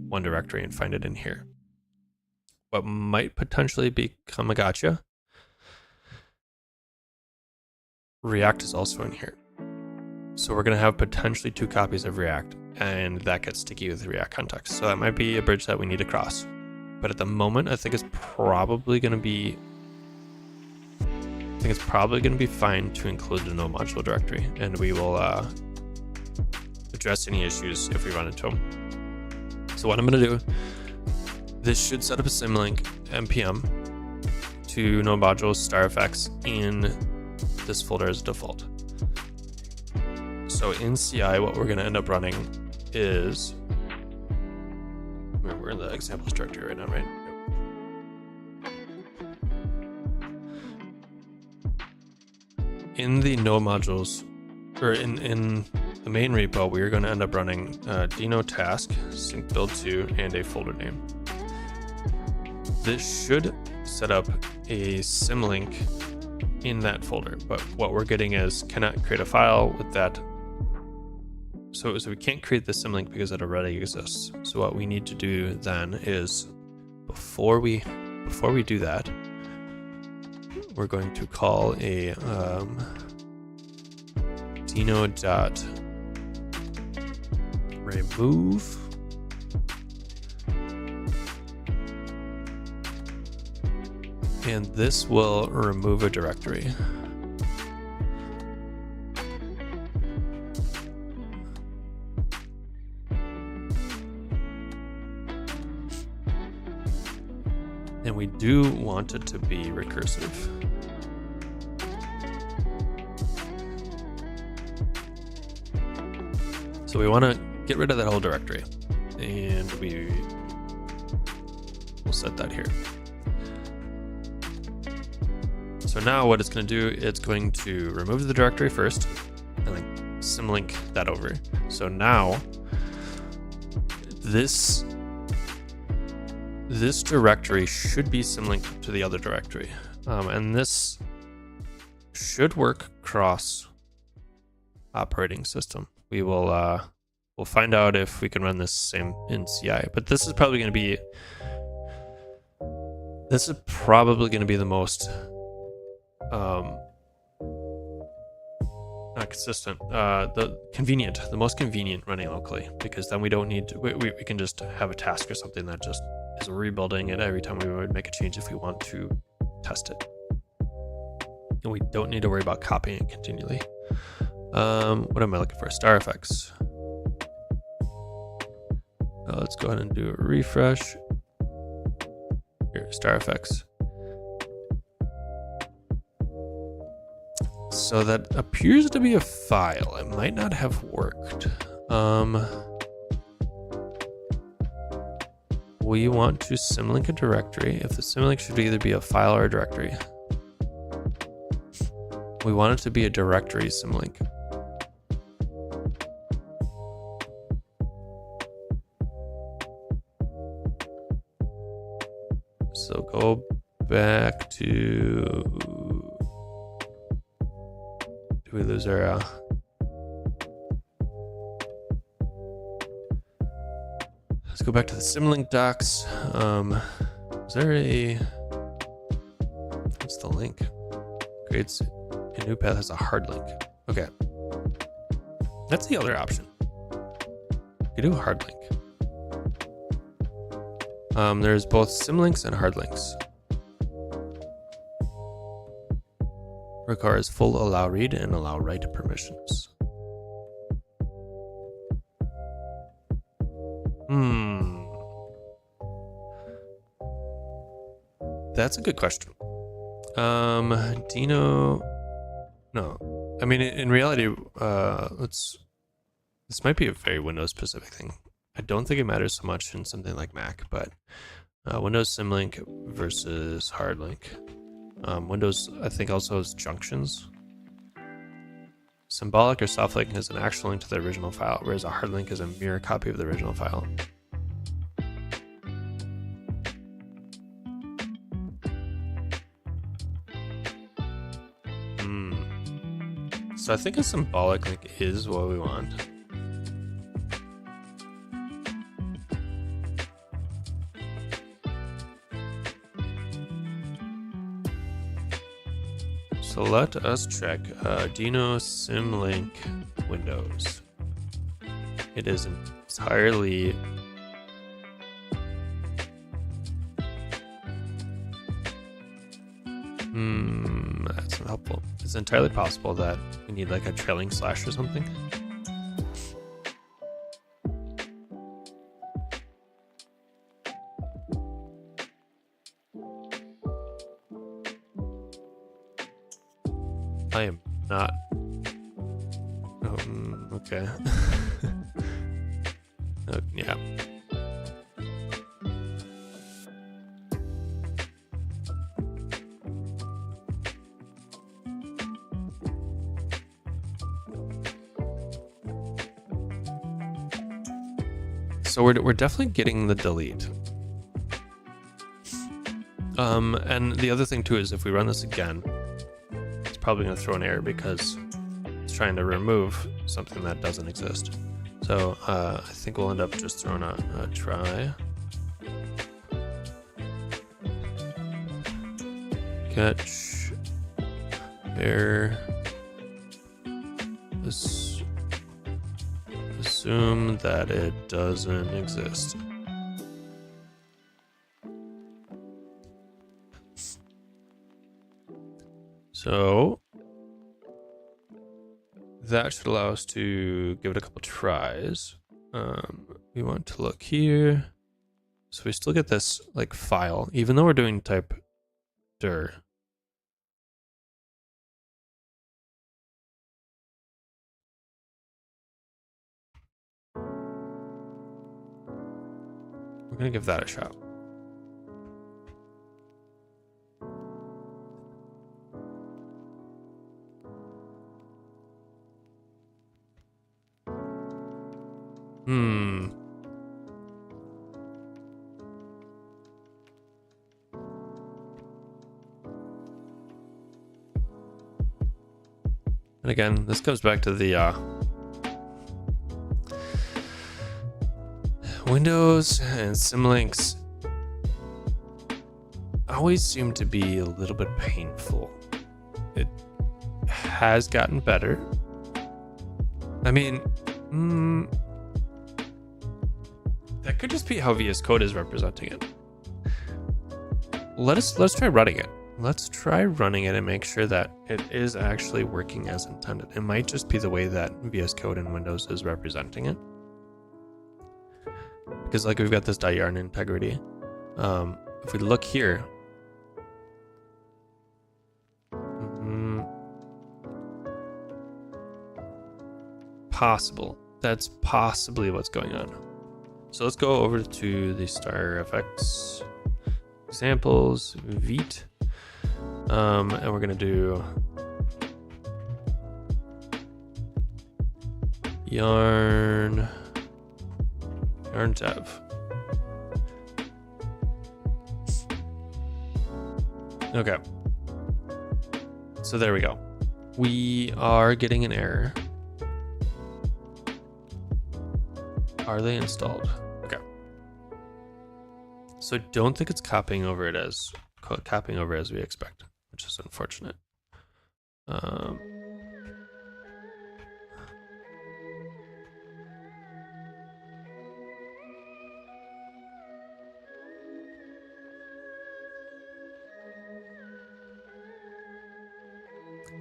one directory and find it in here. What might potentially become a gotcha, React is also in here. So we're going to have potentially 2 copies of React, and that gets sticky with React context. So that might be a bridge that we need to cross. But at the moment, I think it's probably going to be fine to include the node module directory, and we will address any issues if we run into them. So what I'm going to do, this should set up a symlink npm to node modules Starfx in this folder as default. So in CI, what we're going to end up running is, we're in the examples directory right now, right? Yep. In the node modules, or in the main repo, we're going to end up running dino task, sync build to, and a folder name. This should set up a symlink in that folder, but what we're getting is cannot create a file with that. So we can't create the symlink because it already exists. So what we need to do then is before we do that, we're going to call a dino.remove and this will remove a directory. And we do want it to be recursive. So we want to get rid of that whole directory, and we'll set that here. So now what it's going to do, it's going to remove the directory first and then symlink that over. So now this directory should be symlinked to the other directory. And this should work across operating system. We will we'll find out if we can run this same in CI, but this is probably going to be the most not consistent, the most convenient running locally, because then we don't need to, we can just have a task or something that just is rebuilding it every time we would make a change if we want to test it. And we don't need to worry about copying it continually. What am I looking for? Starfx. Let's go ahead and do a refresh. Here, Starfx. So that appears to be a file. It might not have worked. We want to symlink a directory. If the symlink should either be a file or a directory. We want it to be a directory symlink. So go back to, do we lose our, let's go back to the symlink docs. Is there what's the link? Creates a new path as a hard link. Okay. That's the other option. You do a hard link. There's both symlinks and hard links. Requires full allow read and allow write permissions. That's a good question. Dino, no. I mean, in reality, this might be a very Windows specific thing. I don't think it matters so much in something like Mac, but Windows symlink versus hard link. Windows, I think, also has junctions. Symbolic or soft link is an actual link to the original file, whereas a hard link is a mirror copy of the original file. So I think a symbolic link is what we want. So let us check Dino symlink Windows. It is entirely that's not helpful. It's entirely possible that we need like a trailing slash or something. I am not. Okay. Yeah. So we're definitely getting the delete. And the other thing too is if we run this again, it's probably going to throw an error because it's trying to remove something that doesn't exist. So I think we'll end up just throwing a try. Catch error. Assume that it doesn't exist. So that should allow us to give it a couple tries. We want to look here. So we still get this like file, even though we're doing type dir. We're gonna give that a shot. And again, this comes back to the Windows and symlinks always seem to be a little bit painful. It has gotten better. I mean, that could just be how VS Code is representing it. Let's try running it. Let's try running it and make sure that it is actually working as intended. It might just be the way that VS Code in Windows is representing it. Because like we've got this yarn integrity. If we look here, possible. That's possibly what's going on. So let's go over to the Starfx examples, Vite. And we're gonna do yarn dev. Okay. So there we go. We are getting an error. Are they installed? Okay. So I don't think it's copying over as we expect, which is unfortunate.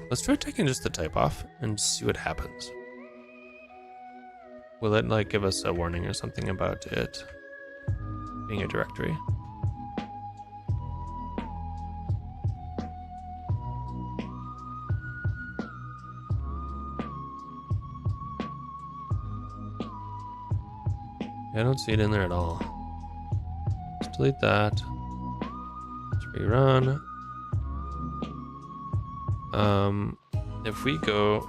Let's try taking just the type off and see what happens. Will it like give us a warning or something about it being a directory? I don't see it in there at all. Let's delete that. Let's rerun. If we go,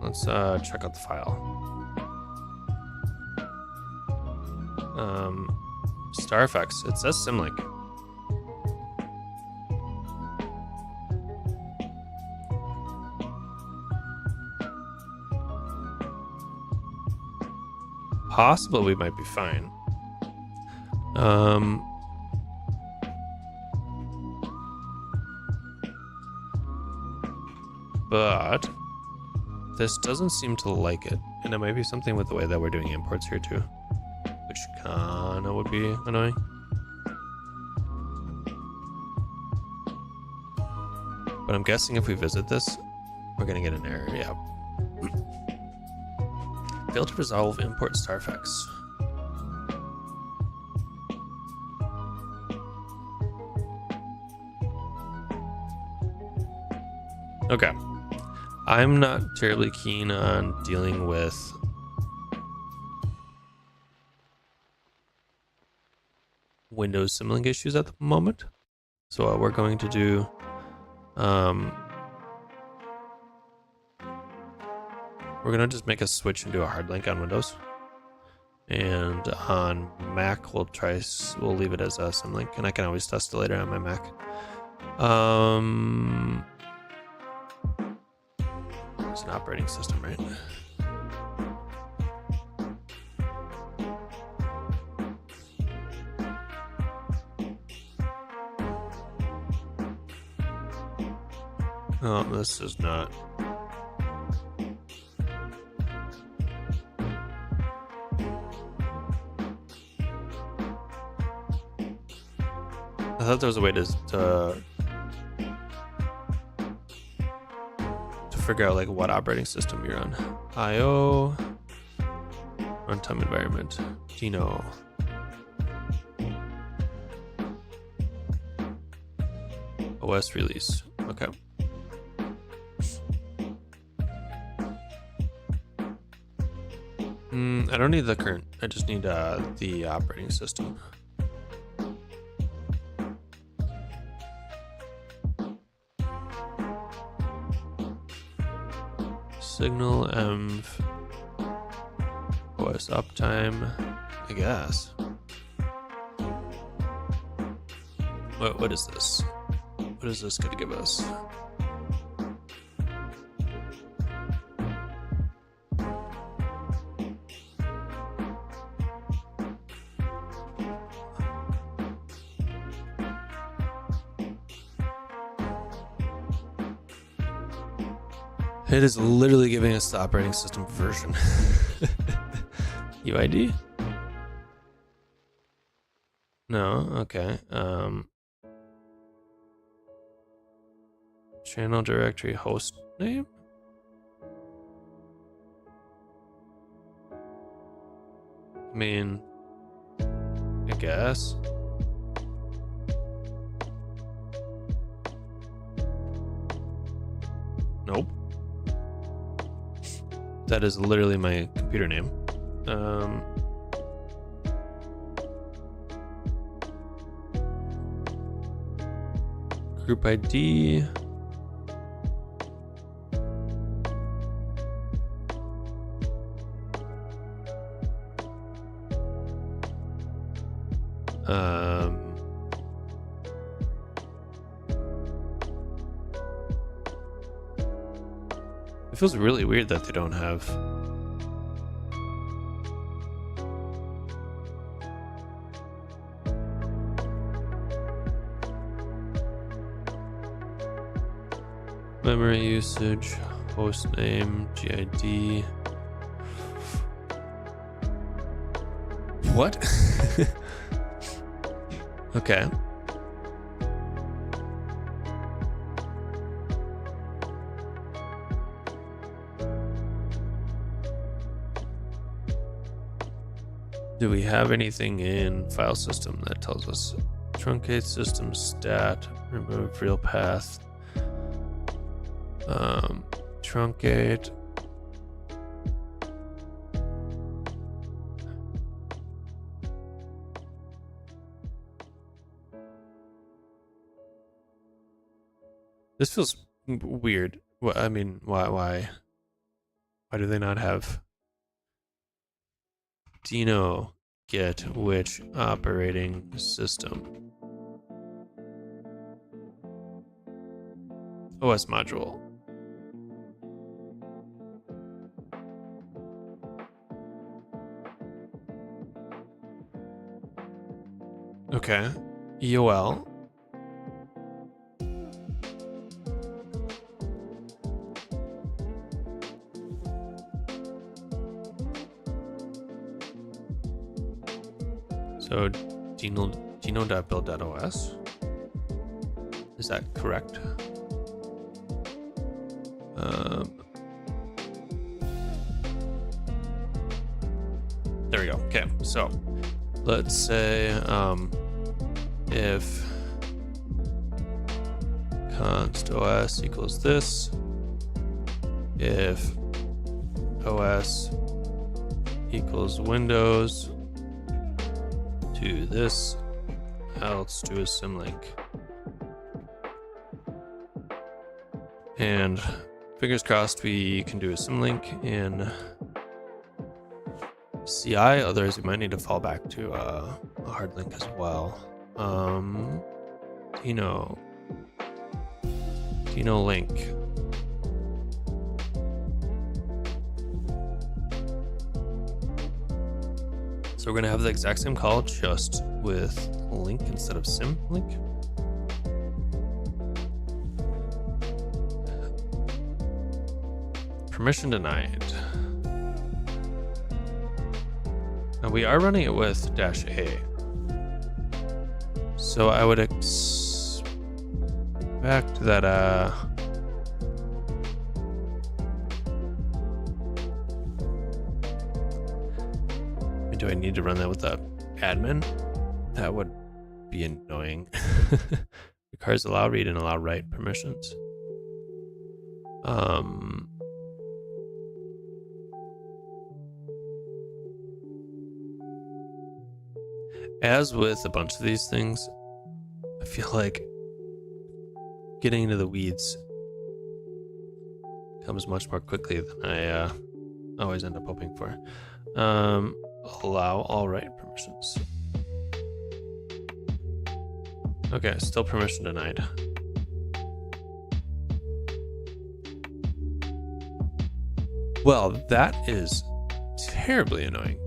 let's check out the file. Starfx, it says symlink. Possible we might be fine. But this doesn't seem to like it. And it might be something with the way that we're doing imports here too, which kinda would be annoying. But I'm guessing if we visit this, we're gonna get an error, yeah. Failed to resolve import Starfx. Okay. I'm not terribly keen on dealing with Windows symlink issues at the moment. So what we're going to do, we're we're gonna just make a switch and do a hard link on Windows. And on Mac, we'll leave it as a symlink, and I can always test it later on my Mac. It's an operating system, right? Oh, this is not. I thought there was a way to figure out like what operating system you're on. IO, runtime environment, Dino. OS release. Okay. I don't need the current. I just need the operating system. Signal env OS uptime, I guess. What is this? What is this going to give us? It is literally giving us the operating system version. UID? No, okay. Channel directory host name? I mean, I guess. Nope. That is literally my computer name. Group ID. It feels really weird that they don't have memory usage, host name, GID. What? Okay. Do we have anything in file system that tells us truncate system stat, remove real path, truncate? This feels weird. I mean, why do they not have Dino get which operating system? OS module. Okay. EOL. So dino.build.os. Is that correct? There we go. Okay, so let's say if const os equals this, if os equals Windows to this, else to a symlink. And fingers crossed we can do a symlink in CI, otherwise we might need to fall back to a hard link as well. Dino link. So we're gonna have the exact same call, just with link instead of symlink. Permission denied. Now we are running it with -A. So I would expect that do I need to run that with the admin? That would be annoying. Requires allow read and allow write permissions. As with a bunch of these things, I feel like getting into the weeds comes much more quickly than I always end up hoping for. Allow all write permissions. Okay, still permission denied. Well, that is terribly annoying.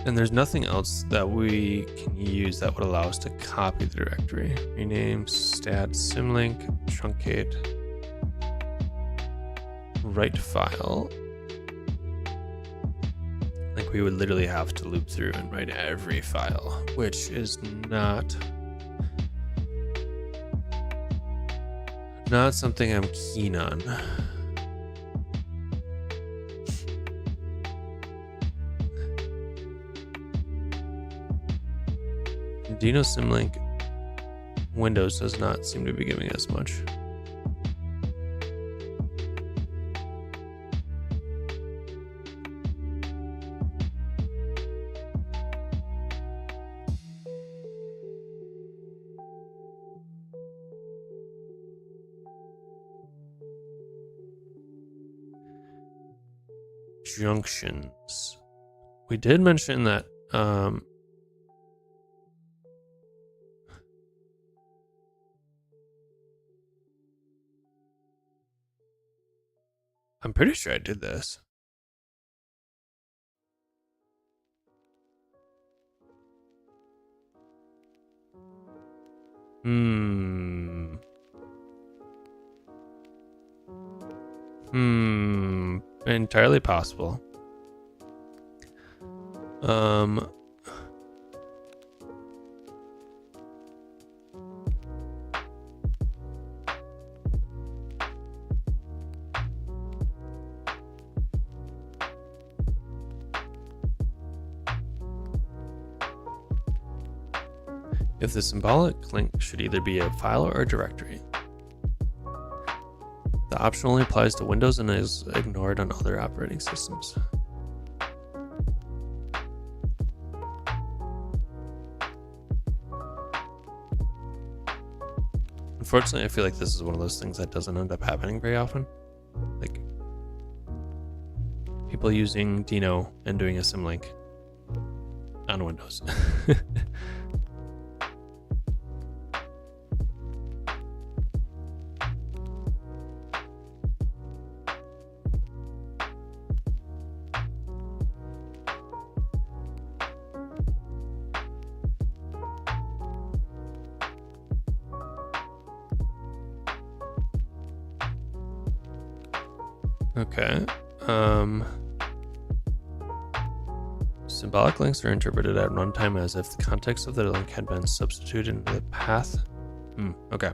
And there's nothing else that we can use that would allow us to copy the directory. Rename, stat, symlink, truncate, write file. I think we would literally have to loop through and write every file, which is not something I'm keen on. Dino symlink Windows does not seem to be giving us much. Junctions. We did mention that I'm pretty sure I did this. Entirely possible. If the symbolic link should either be a file or a directory. The option only applies to Windows and is ignored on other operating systems. Unfortunately, I feel like this is one of those things that doesn't end up happening very often. Like people using Dino and doing a symlink on Windows. Okay. Symbolic links are interpreted at runtime as if the context of the link had been substituted into the path. Okay.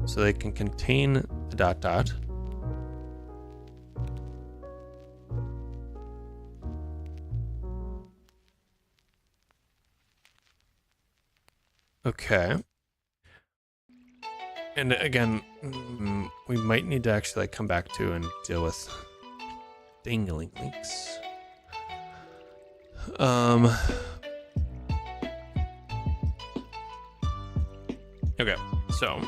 So they can contain the dot. Okay. And again, we might need to actually come back to and deal with Dingling links. Okay, so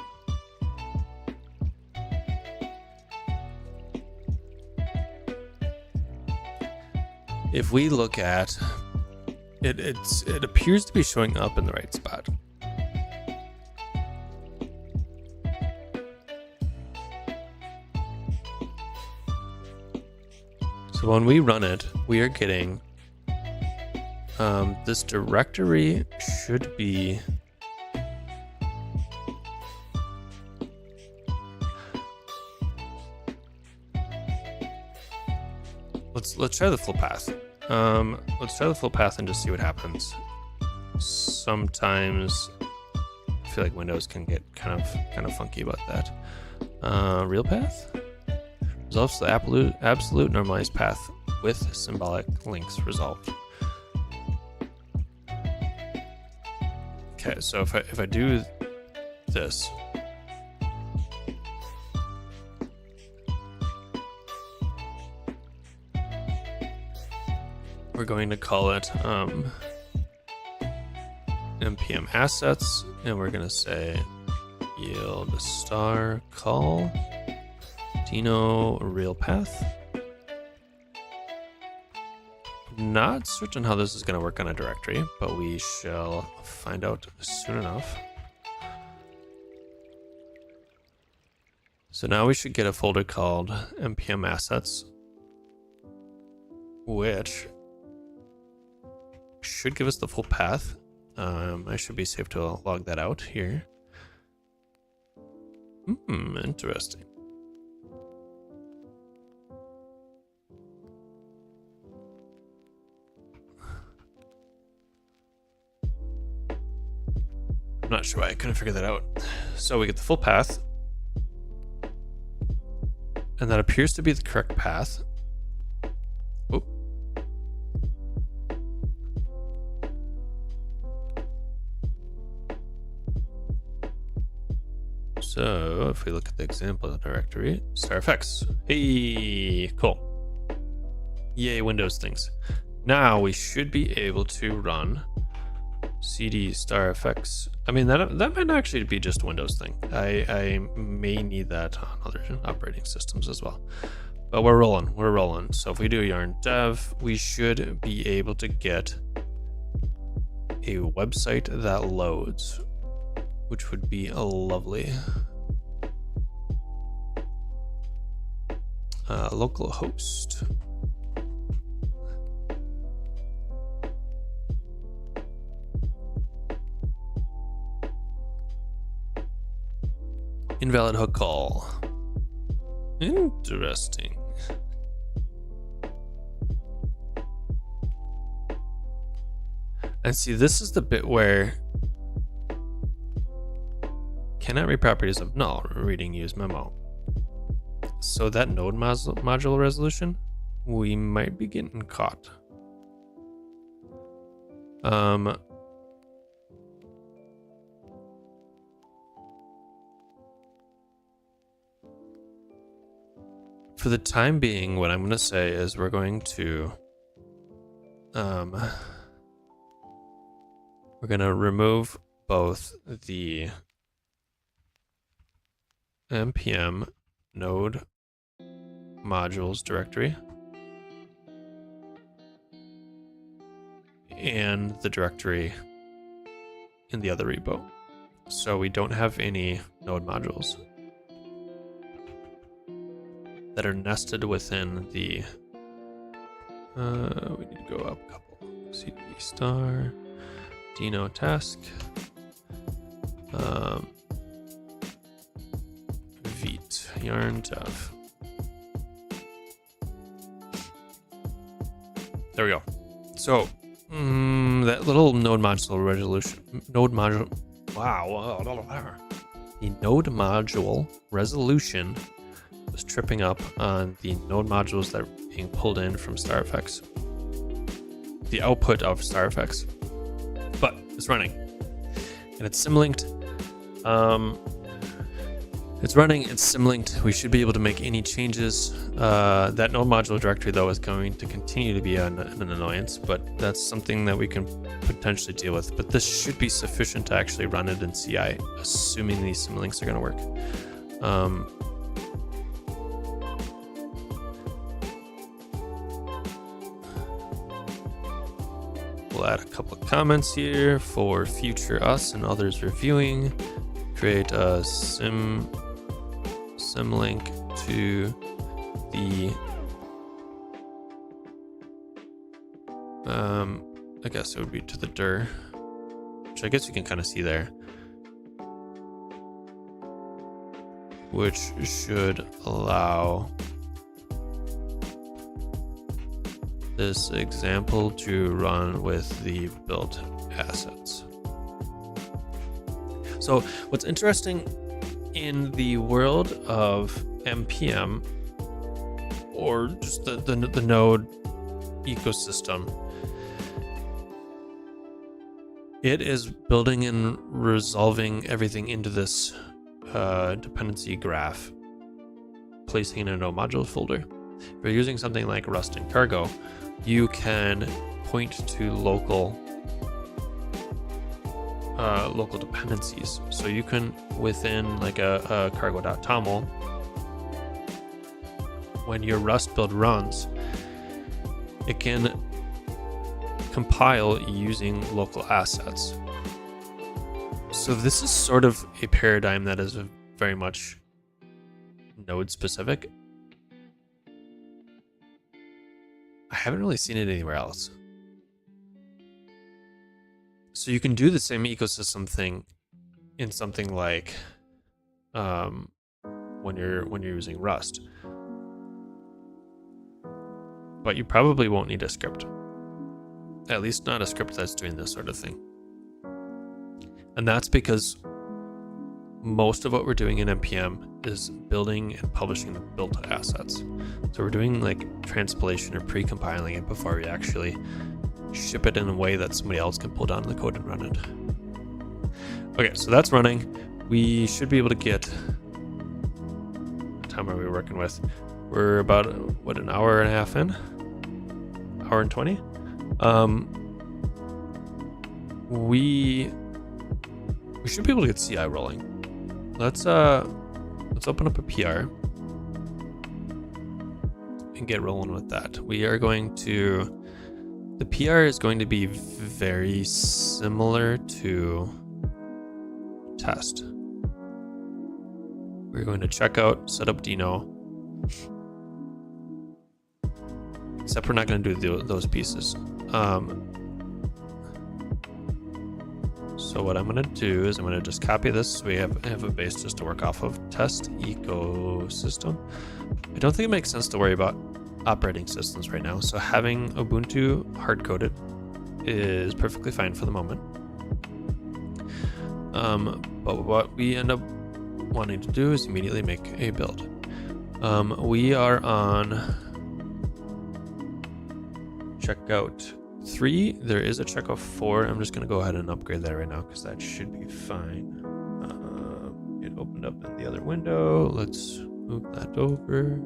if we look at it, it appears to be showing up in the right spot. So when we run it, we are getting this directory should be let's try the full path. Let's try the full path and just see what happens. Sometimes I feel like Windows can get kind of funky about that. Real path resolves the absolute normalized path with symbolic links resolved. Okay, so if I do this, we're going to call it npm assets, and we're going to say yield star call Dino real path. Not certain how this is going to work on a directory, but we shall find out soon enough. So now we should get a folder called npm assets, which should give us the full path. I should be safe to log that out here. Interesting. I'm not sure why I couldn't figure that out. So we get the full path, and that appears to be the correct path. Oh. So if we look at the example directory, Starfx. Hey, cool. Yay, Windows things. Now we should be able to run cd Starfx. I mean, that might actually be just a Windows thing. I may need that on other operating systems as well. But we're rolling. So if we do yarn dev, we should be able to get a website that loads, which would be lovely. Localhost. Invalid hook call. Interesting. And see, this is the bit where cannot read properties of null, reading use memo. So that node module resolution, we might be getting caught. For the time being, what I'm going to say is we're going to remove both the npm node modules directory and the directory in the other repo. So we don't have any node modules that are nested within the we need to go up a couple. cd star dino task vite yarn dev. There we go. So that little node module resolution, the node module resolution was tripping up on the node modules that are being pulled in from Starfx, the output of Starfx, but it's running and it's symlinked. it's running, it's symlinked. We should be able to make any changes. That node module directory though is going to continue to be an annoyance, but that's something that we can potentially deal with. But this should be sufficient to actually run it in CI, assuming these symlinks are going to work. We'll add a couple of comments here for future us and others reviewing. Create a symlink to the I guess it would be to the dir, which I guess you can kind of see there, which should allow this example to run with the built assets. So what's interesting in the world of NPM, or just the node ecosystem, it is building and resolving everything into this dependency graph, placing in a node module folder. If you're using something like Rust and Cargo, you can point to local dependencies. So you can, within like a cargo.toml, when your Rust build runs, it can compile using local assets. So this is sort of a paradigm that is very much node specific. I haven't really seen it anywhere else. So you can do the same ecosystem thing in something like when you're using Rust, but you probably won't need a script. At least not a script that's doing this sort of thing. And that's because most of what we're doing in NPM is building and publishing the built assets. So we're doing like transpilation or pre-compiling it before we actually ship it in a way that somebody else can pull down the code and run it. Okay, so that's running. We should be able to get, what time are we working with? We're about, what, an hour and a half in? Hour and 20? We should be able to get CI rolling. Let's open up a PR and get rolling with that. We are going to, the PR is going to be very similar to test. We're going to check out, set up Dino, except we're not going to do those pieces. So what I'm going to do is I'm going to just copy this so we have a base just to work off of. Test ecosystem. I don't think it makes sense to worry about operating systems right now, so having Ubuntu hard-coded is perfectly fine for the moment. But what we end up wanting to do is immediately make a build. We are on checkout 3. There is a checkout 4. I'm just going to go ahead and upgrade that right now because that should be fine. It opened up in the other window. Let's move that over.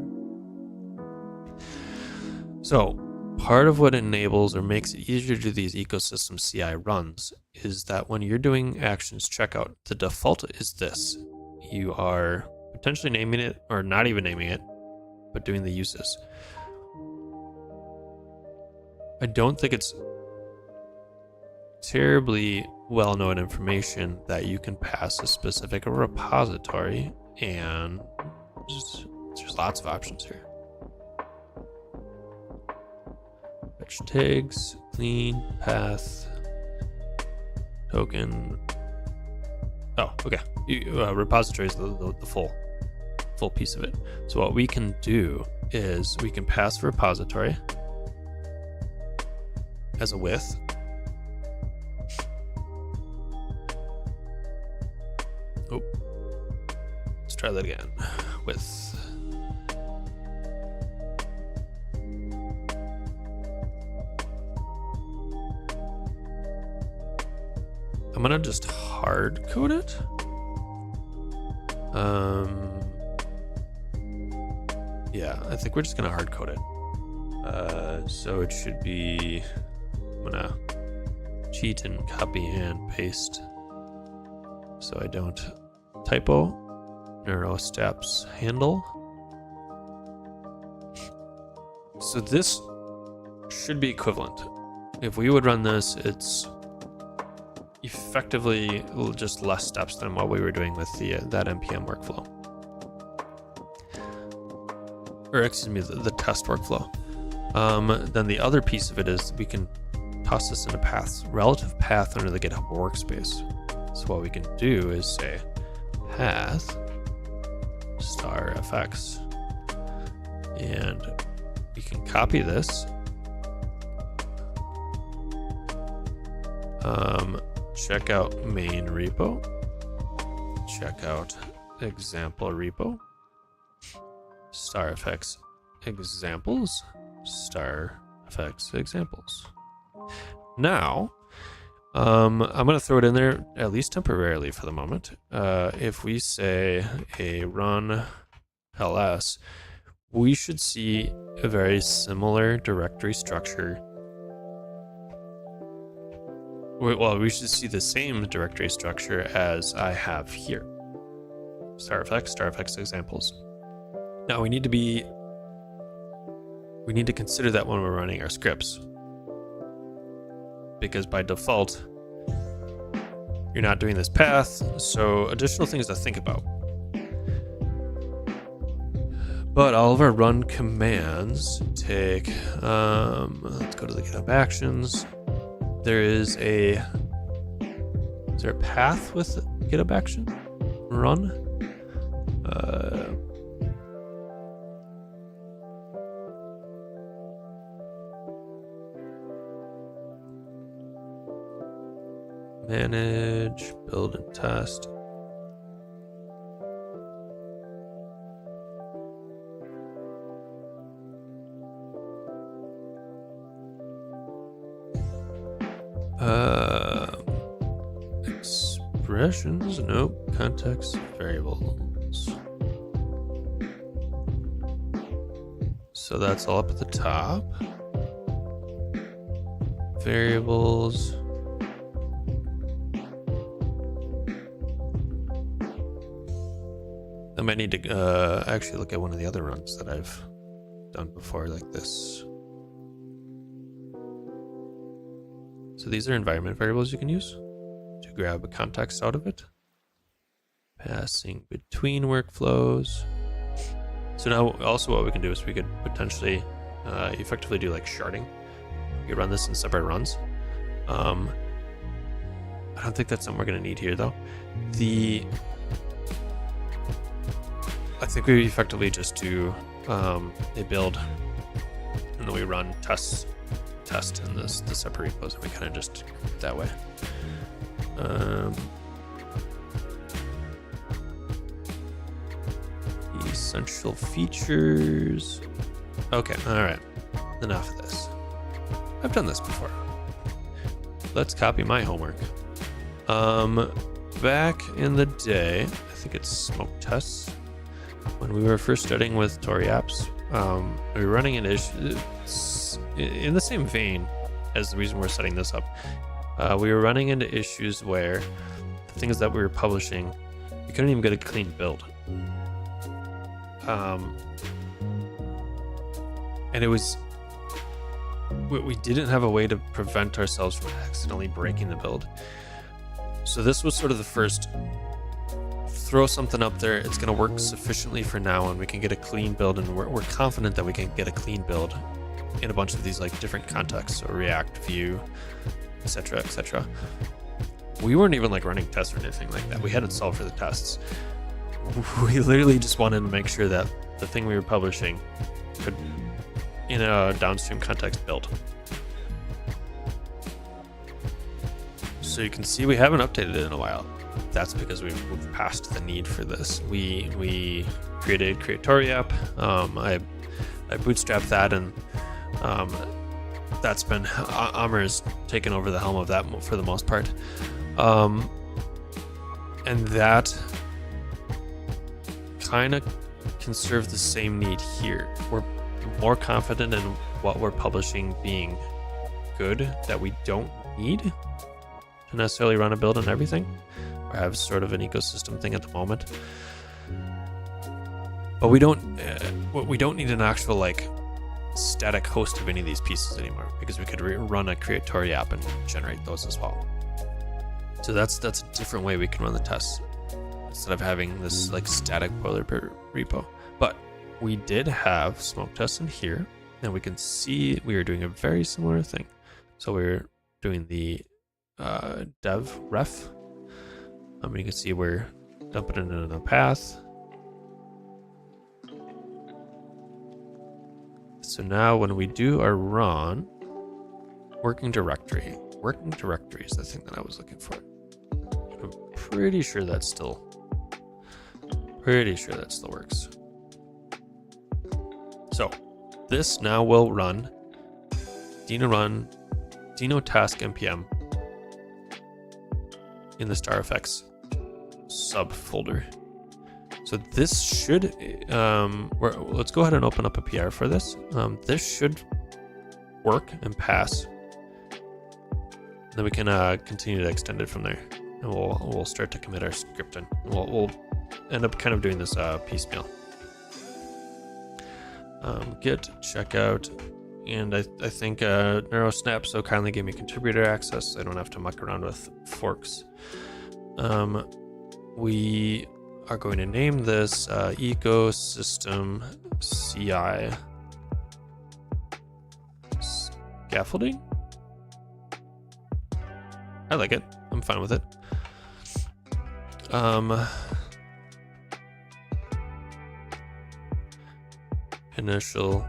So part of what enables or makes it easier to do these ecosystem CI runs is that when you're doing actions checkout, the default is this. You are potentially naming it or not even naming it, but doing the uses. I don't think it's terribly well-known information that you can pass a specific repository, and there's lots of options here. Fetch tags, clean, path, token. Oh, okay. Repository is the full piece of it. So what we can do is we can pass repository as a with. Oh, let's try that again. With. I'm gonna just hard code it. Yeah, I think we're just gonna hard code it. So it should be, I'm gonna cheat and copy and paste so I don't typo. Neuro steps handle. So this should be equivalent. If we would run this, it's effectively just less steps than what we were doing with that npm workflow. Or excuse me, the test workflow. Then the other piece of it is we can toss this into paths, relative path under the GitHub workspace. So what we can do is say path Starfx, and we can copy this. Check out main repo, check out example repo, Starfx examples, Starfx examples. Now, I'm going to throw it in there at least temporarily for the moment. If we say a run ls, we should see a very similar directory structure. Well, we should see the same directory structure as I have here. Starfx examples. Now we need to consider that when we're running our scripts, because by default you're not doing this path, so additional things to think about. But all of our run commands take, let's go to the GitHub Actions. Is there a path with GitHub Action? Run? Manage, build and test. Expressions, nope. Context variables. So that's all up at the top. Variables. I might need to actually look at one of the other runs that I've done before, like this. So these are environment variables you can use to grab a context out of it. Passing between workflows. So now also what we can do is we could potentially effectively do like sharding. We could run this in separate runs. I don't think that's something we're going to need here though. I think we effectively just do a build, and then we run test in the separate repos, and we kind of just that way. Essential features. Okay, all right. Enough of this. I've done this before. Let's copy my homework. Back in the day, I think it's smoke tests. When we were first starting with Tory apps, we were running an issue in the same vein as the reason we're setting this up. We were running into issues where the things that we were publishing, we couldn't even get a clean build. And it was, we didn't have a way to prevent ourselves from accidentally breaking the build. So this was sort of the first, throw something up there, it's going to work sufficiently for now, and we can get a clean build, and we're confident that we can get a clean build in a bunch of these like different contexts, so React, Vue, etc., etc. We weren't even like running tests or anything like that. We hadn't solved for the tests. We literally just wanted to make sure that the thing we were publishing could, in a downstream context, build. So you can see we haven't updated it in a while. That's because we've moved past the need for this. We created Creatory app. I bootstrapped that, and that's been, Amer's taken over the helm of that for the most part. And that kind of can serve the same need here. We're more confident in what we're publishing being good, that we don't need to necessarily run a build on everything, or have sort of an ecosystem thing at the moment. But we don't need an actual like static host of any of these pieces anymore, because we could run a Creatory app and generate those as well. So that's a different way we can run the tests, instead of having this like static boilerplate repo. But we did have smoke tests in here, and we can see we are doing a very similar thing. So we're doing the dev ref. You can see we're dumping it in a path. So now when we do our run, working directory is the thing that I was looking for. I'm pretty sure that still works. So this now will run Dino task npm in the Starfx subfolder. So this should, let's go ahead and open up a PR for this. This should work and pass. Then we can continue to extend it from there, and we'll start to commit our script in. We'll end up kind of doing this piecemeal. Git checkout, and I think NeuroSnap so kindly gave me contributor access, so I don't have to muck around with forks. We are going to name this ecosystem CI scaffolding. I like it. I'm fine with it. Initial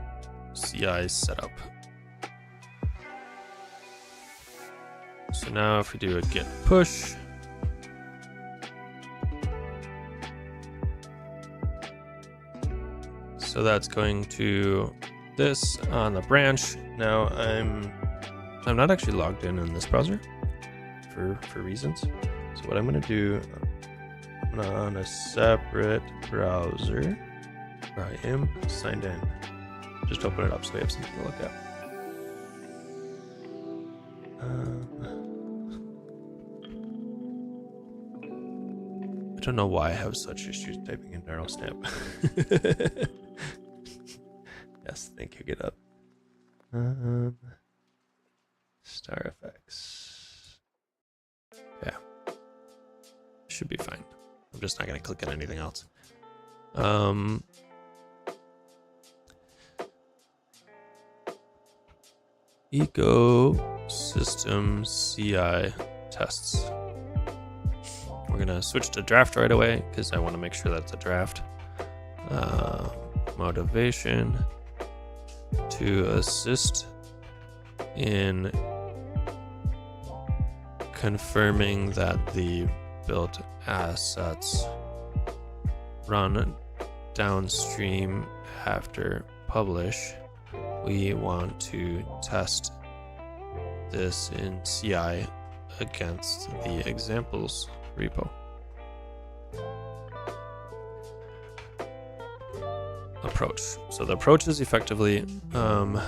CI setup. So now if we do a git push, so that's going to this on the branch. Now I'm not actually logged in this browser for reasons. So what I'm going to do, I'm going to on a separate browser where I am signed in. Just open it up so we have something to look at. I don't know why I have such issues typing in NeuroSnap. Yes, thank you, GitHub. Starfx. Yeah, should be fine. I'm just not going to click on anything else. Ecosystem CI tests. We're going to switch to draft right away because I want to make sure that's a draft. Motivation to assist in confirming that the built assets run downstream after publish. We want to test this in CI against the examples repo. Approach. So the approach is effectively we're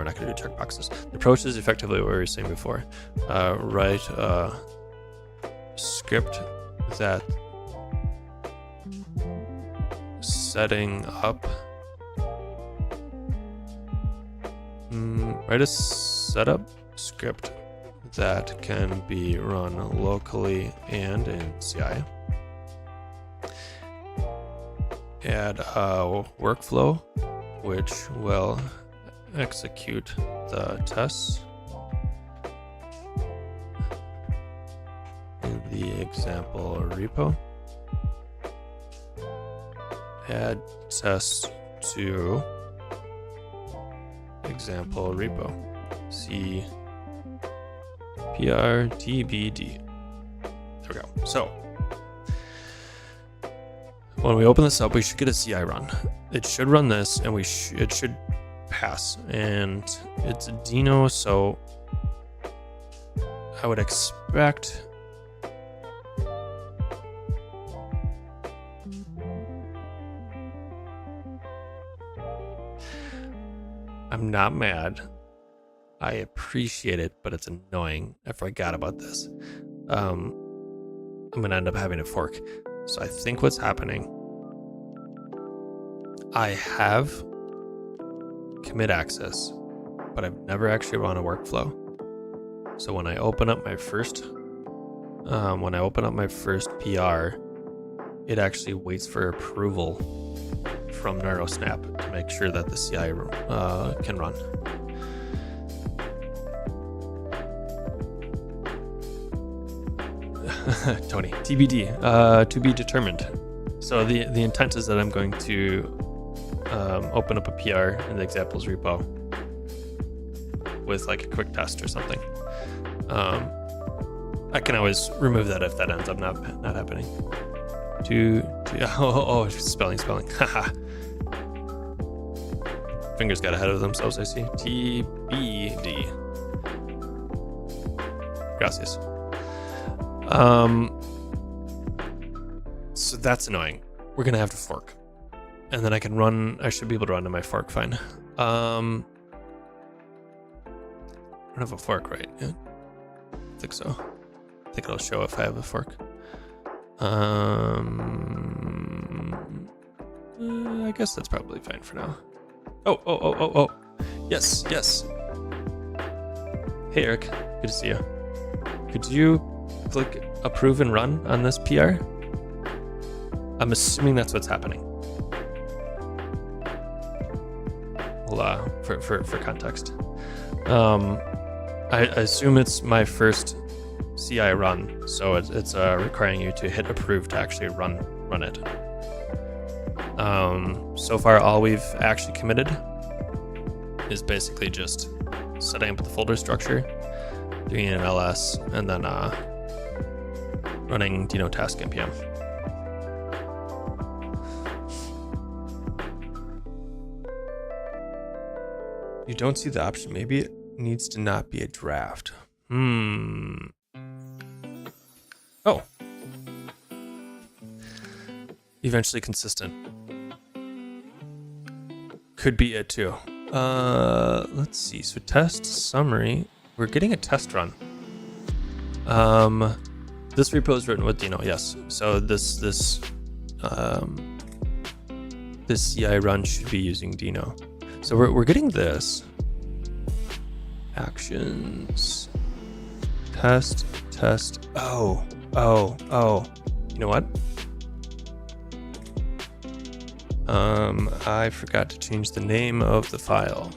not going to do checkboxes. The approach is effectively what we were saying before. Write a script that setting up. Write a setup script that can be run locally and in CI. Add a workflow which will execute the tests in the example repo. Add tests to example repo. C PRTBD. There we go. So when we open this up, we should get a CI run. It should run this, and it should pass. And it's a Dino, so I would expect I'm not mad. I appreciate it, but it's annoying. I forgot about this. I'm gonna end up having to fork. So I think what's happening, I have commit access, but I've never actually run a workflow. So when I open up my first PR, it actually waits for approval from NeuroSnap to make sure that the CI can run. Tony, TBD, to be determined. So the intent is that I'm going to open up a PR in the examples repo with like a quick test or something. I can always remove that if that ends up not happening. Spelling. Haha. Fingers got ahead of themselves, I see. TBD. Gracias. So that's annoying. We're gonna have to fork. And then I should be able to run to my fork fine. I don't have a fork, right? Yeah. I think so. I think it'll show if I have a fork. I guess that's probably fine for now. Oh. Yes. Hey, Eric. Good to see you. Could you click approve and run on this PR? I'm assuming that's what's happening. Well, for context. I assume it's my first CI run, so it's requiring you to hit approve to actually run it. So far, all we've actually committed is basically just setting up the folder structure, doing an ls, and then running Dino task npm. You don't see the option. Maybe it needs to not be a draft. Oh. Eventually consistent. Could be it too. Let's see. So test summary. We're getting a test run. This repo is written with Dino. Yes. So this CI run should be using Dino. So we're getting this. Actions. Test. Oh. You know what? I forgot to change the name of the file.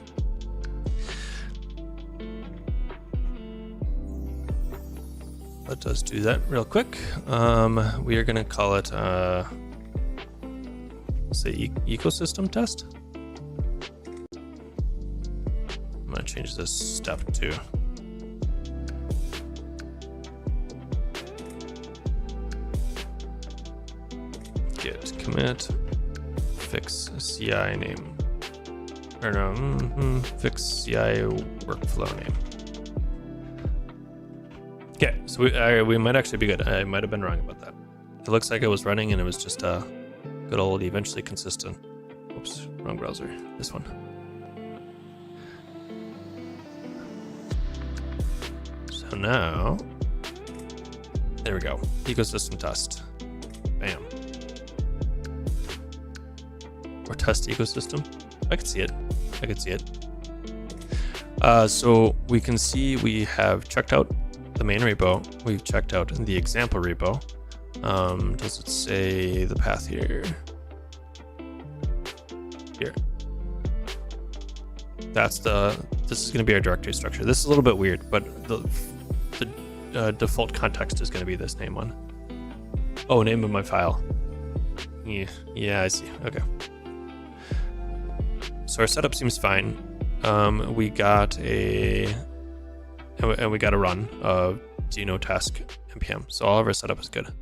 Let us do that real quick. We are going to call it, say, ecosystem test. I'm going to change this step to git commit fix CI name, or no, fix CI workflow name. Okay, so we might actually be good. I might have been wrong about that. It looks like it was running and it was just a good old eventually consistent. Oops, wrong browser. This one. So now, there we go. Ecosystem test. Bam. Or test ecosystem. I can see it. So we can see we have checked out the main repo. We've checked out the example repo. Does it say the path here? Here. This is going to be our directory structure. This is a little bit weird, but the default context is going to be this name one. Oh, name of my file. Yeah, I see. Okay. So our setup seems fine. We got a run of Dino task npm. So all of our setup is good.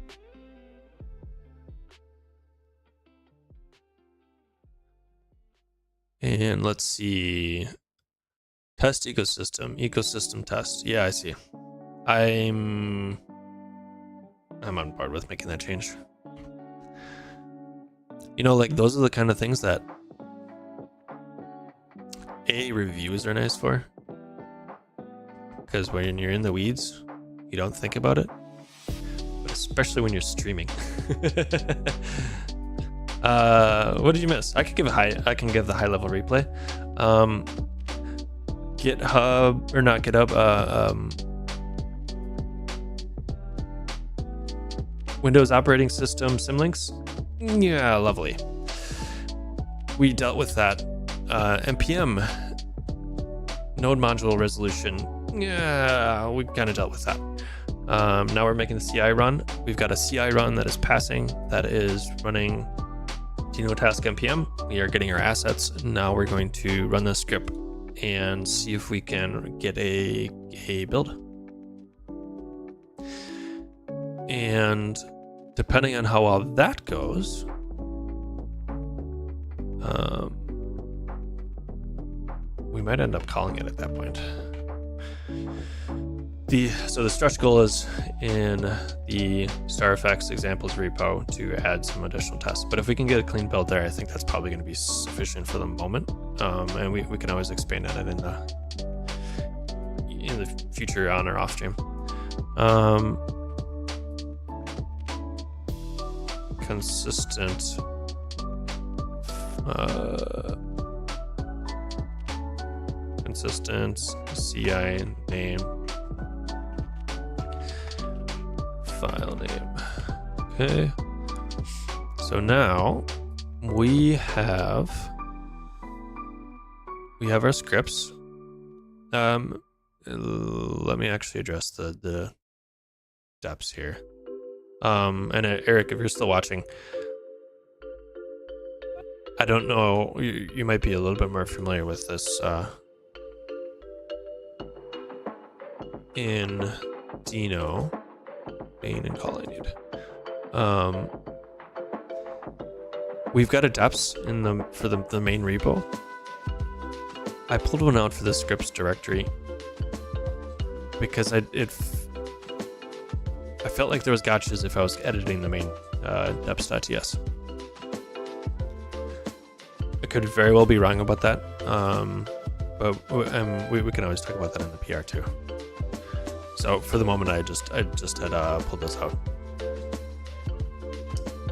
And let's see. Test ecosystem test. Yeah, I see. I'm on board with making that change. You know, like those are the kind of things that reviews are nice for, because when you're in the weeds, you don't think about it, but especially when you're streaming. What did you miss? I can give the high level replay. GitHub, or not GitHub, Windows operating system symlinks. Yeah, lovely. We dealt with that. NPM node module resolution. Yeah, we kind of dealt with that. Now we're making the CI run. We've got a CI run that is passing, that is running Dino task npm. We are getting our assets. Now we're going to run the script and see if we can get a build. And depending on how well that goes, we might end up calling it at that point. So the stretch goal is in the Starfx examples repo to add some additional tests. But if we can get a clean build there, I think that's probably going to be sufficient for the moment. And we can always expand on it in the future on or off stream. Consistent CI name, file name. Okay, so now we have our scripts. Let me actually address the steps here. And Eric, if you're still watching, I don't know, you might be a little bit more familiar with this in Dino, main and call I need. We've got a deps for the main repo. I pulled one out for the scripts directory because I felt like there was gotchas if I was editing the main deps.ts. I could very well be wrong about that, but we can always talk about that in the PR too. So for the moment, I just had pulled this out.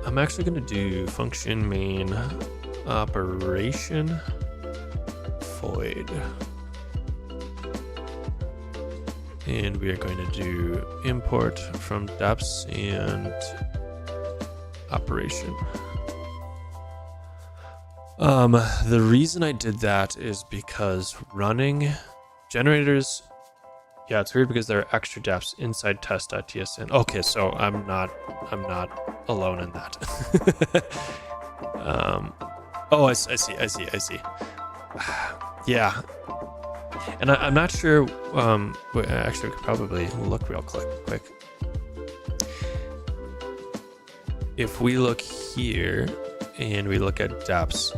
I'm actually going to do function main operation void, and we are going to do import from deps and operation. The reason I did that is because running generators, yeah, it's weird because there are extra deps inside test.tsn. Okay, so I'm not alone in that. Oh, I see. Yeah, and I'm not sure. Actually, we could probably look real quick. If we look here and we look at deps,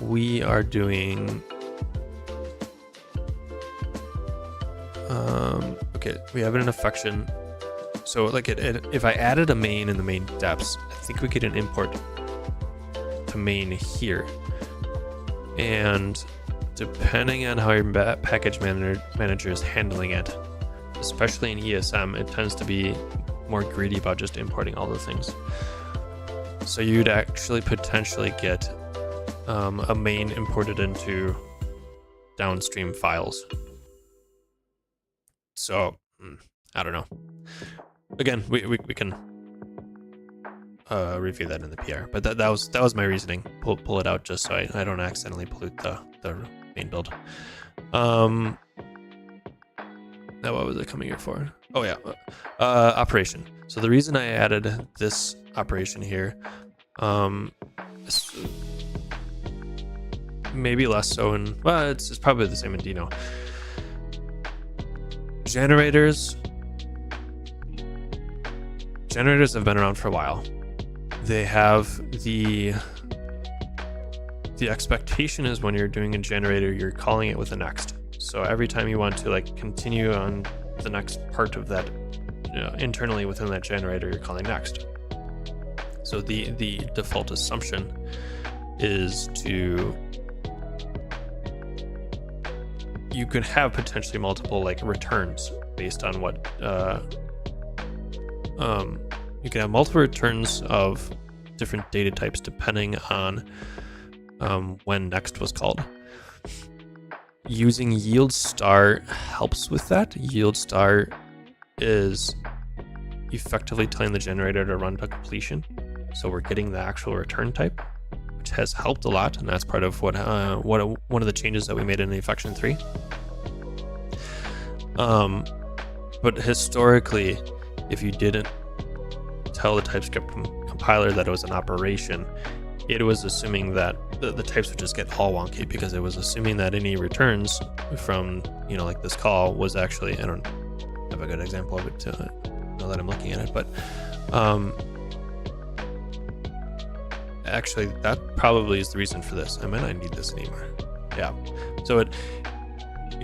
we are doing. Okay, we have it in affection. So like if I added a main in the main deps, I think we get an import to main here. And depending on how your package manager is handling it, especially in ESM, it tends to be more greedy about just importing all the things. So you'd actually potentially get a main imported into downstream files. So I don't know. Again, we can review that in the PR, but that was my reasoning. Pull it out just so I don't accidentally pollute the main build. Now what was I coming here for? Oh yeah, operation. So the reason I added this operation here, maybe less so in, well, it's probably the same in Dino. Generators have been around for a while. They have the expectation is when you're doing a generator, you're calling it with a next. So every time you want to like continue on the next part of that, internally within that generator, you're calling next. So the default assumption is to you could have potentially multiple like returns based on what you can have multiple returns of different data types depending on when next was called. Using yield star helps with that. Yield star is effectively telling the generator to run to completion, so we're getting the actual return type, which has helped a lot, and that's part of what one of the changes that we made in the Affection 3. But historically, if you didn't tell the TypeScript compiler that it was an operation, it was assuming that the types would just get all wonky, because it was assuming that any returns from, like this call was actually, I don't have a good example of it now that I'm looking at it, but actually that probably is the reason for this. I might not need this anymore. Yeah, so it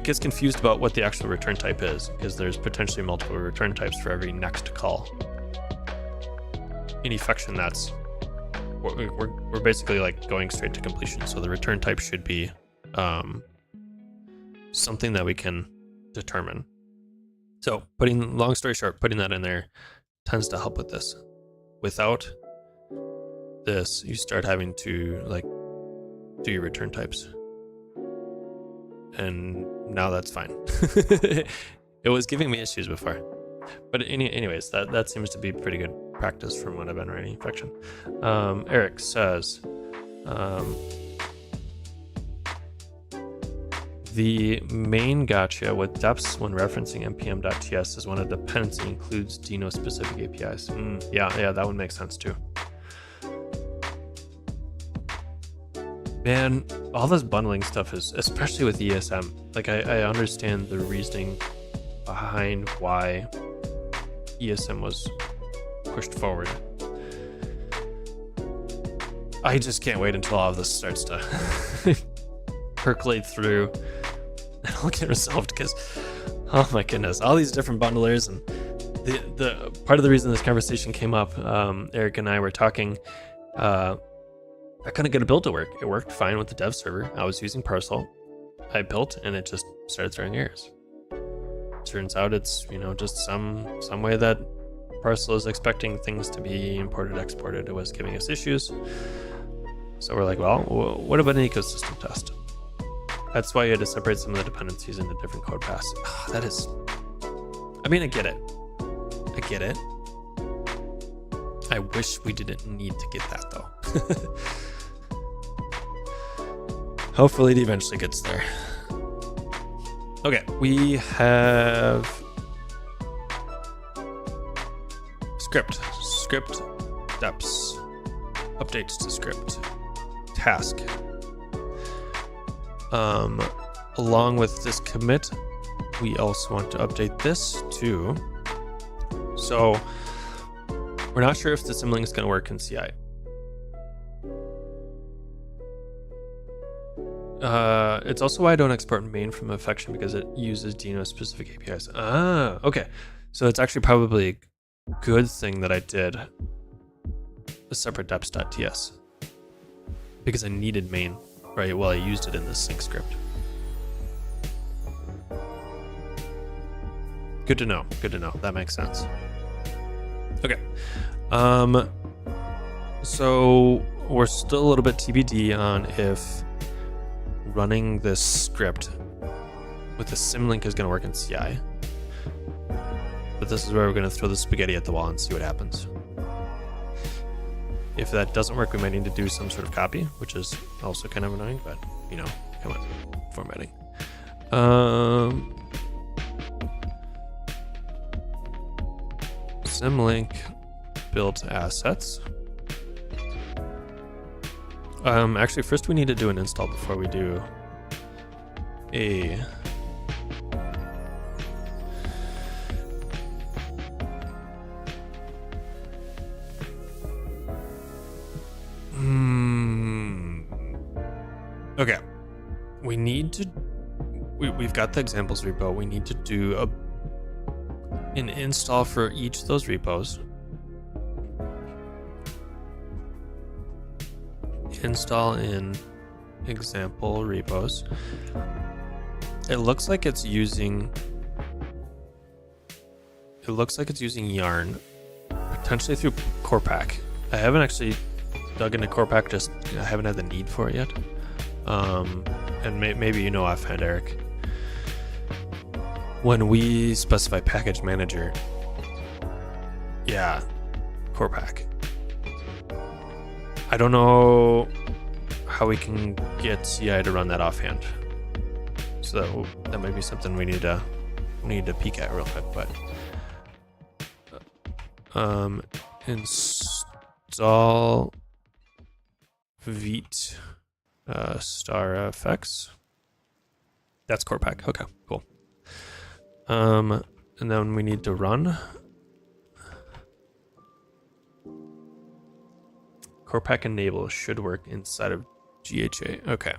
gets confused about what the actual return type is, because there's potentially multiple return types for every next call. In Affection, that's we're basically like going straight to completion, so the return type should be something that we can determine. So long story short, putting that in there tends to help with this. Without this, you start having to like do your return types, and now that's fine. It was giving me issues before, but anyways, that seems to be pretty good practice from what I've been writing Affection. Eric says the main gotcha with deps when referencing npm.ts is when a dependency includes Deno specific APIs. Yeah, that would make sense too. Man, all this bundling stuff is, especially with ESM, like I understand the reasoning behind why ESM was pushed forward. I just can't wait until all of this starts to percolate through and all get resolved, because oh my goodness, all these different bundlers. And the part of the reason this conversation came up, Eric and I were talking, I couldn't get a build to work. It worked fine with the dev server. I was using Parcel. I built and it just started throwing errors. Turns out it's, just some way that Parcel is expecting things to be imported, exported. It was giving us issues. So we're like, well, what about an ecosystem test? That's why you had to separate some of the dependencies into different code paths. That is, I get it. I wish we didn't need to get that though. Hopefully it eventually gets there. Okay, we have script deps, updates to script, task. Along with this commit, we also want to update this too. So we're not sure if the symlink is going to work in CI. It's also why I don't export main from Affection, because it uses Deno specific APIs. Okay. So it's actually probably a good thing that I did a separate deps.ts, because I needed main, right? Well, I used it in this sync script. Good to know. That makes sense. Okay. So we're still a little bit TBD on if running this script with the symlink is going to work in CI. But this is where we're going to throw the spaghetti at the wall and see what happens. If that doesn't work, we might need to do some sort of copy, which is also kind of annoying, but come on, formatting. Symlink built assets. Actually, first we need to do an install before we do a Okay, we need to. We've got the examples repo. We need to do an install for each of those repos. Install in example repos. It looks like it's using Yarn, potentially through Corpack. I haven't actually dug into Corpack, just I haven't had the need for it yet. And maybe you know offhand, Eric, when we specify package manager, yeah, Corpack. I don't know how we can get CI to run that offhand. So that might be something we need to peek at real quick. But install Vite Starfx. That's Corpack. Okay, cool. And then we need to run Corpack enable should work inside of GHA. Okay.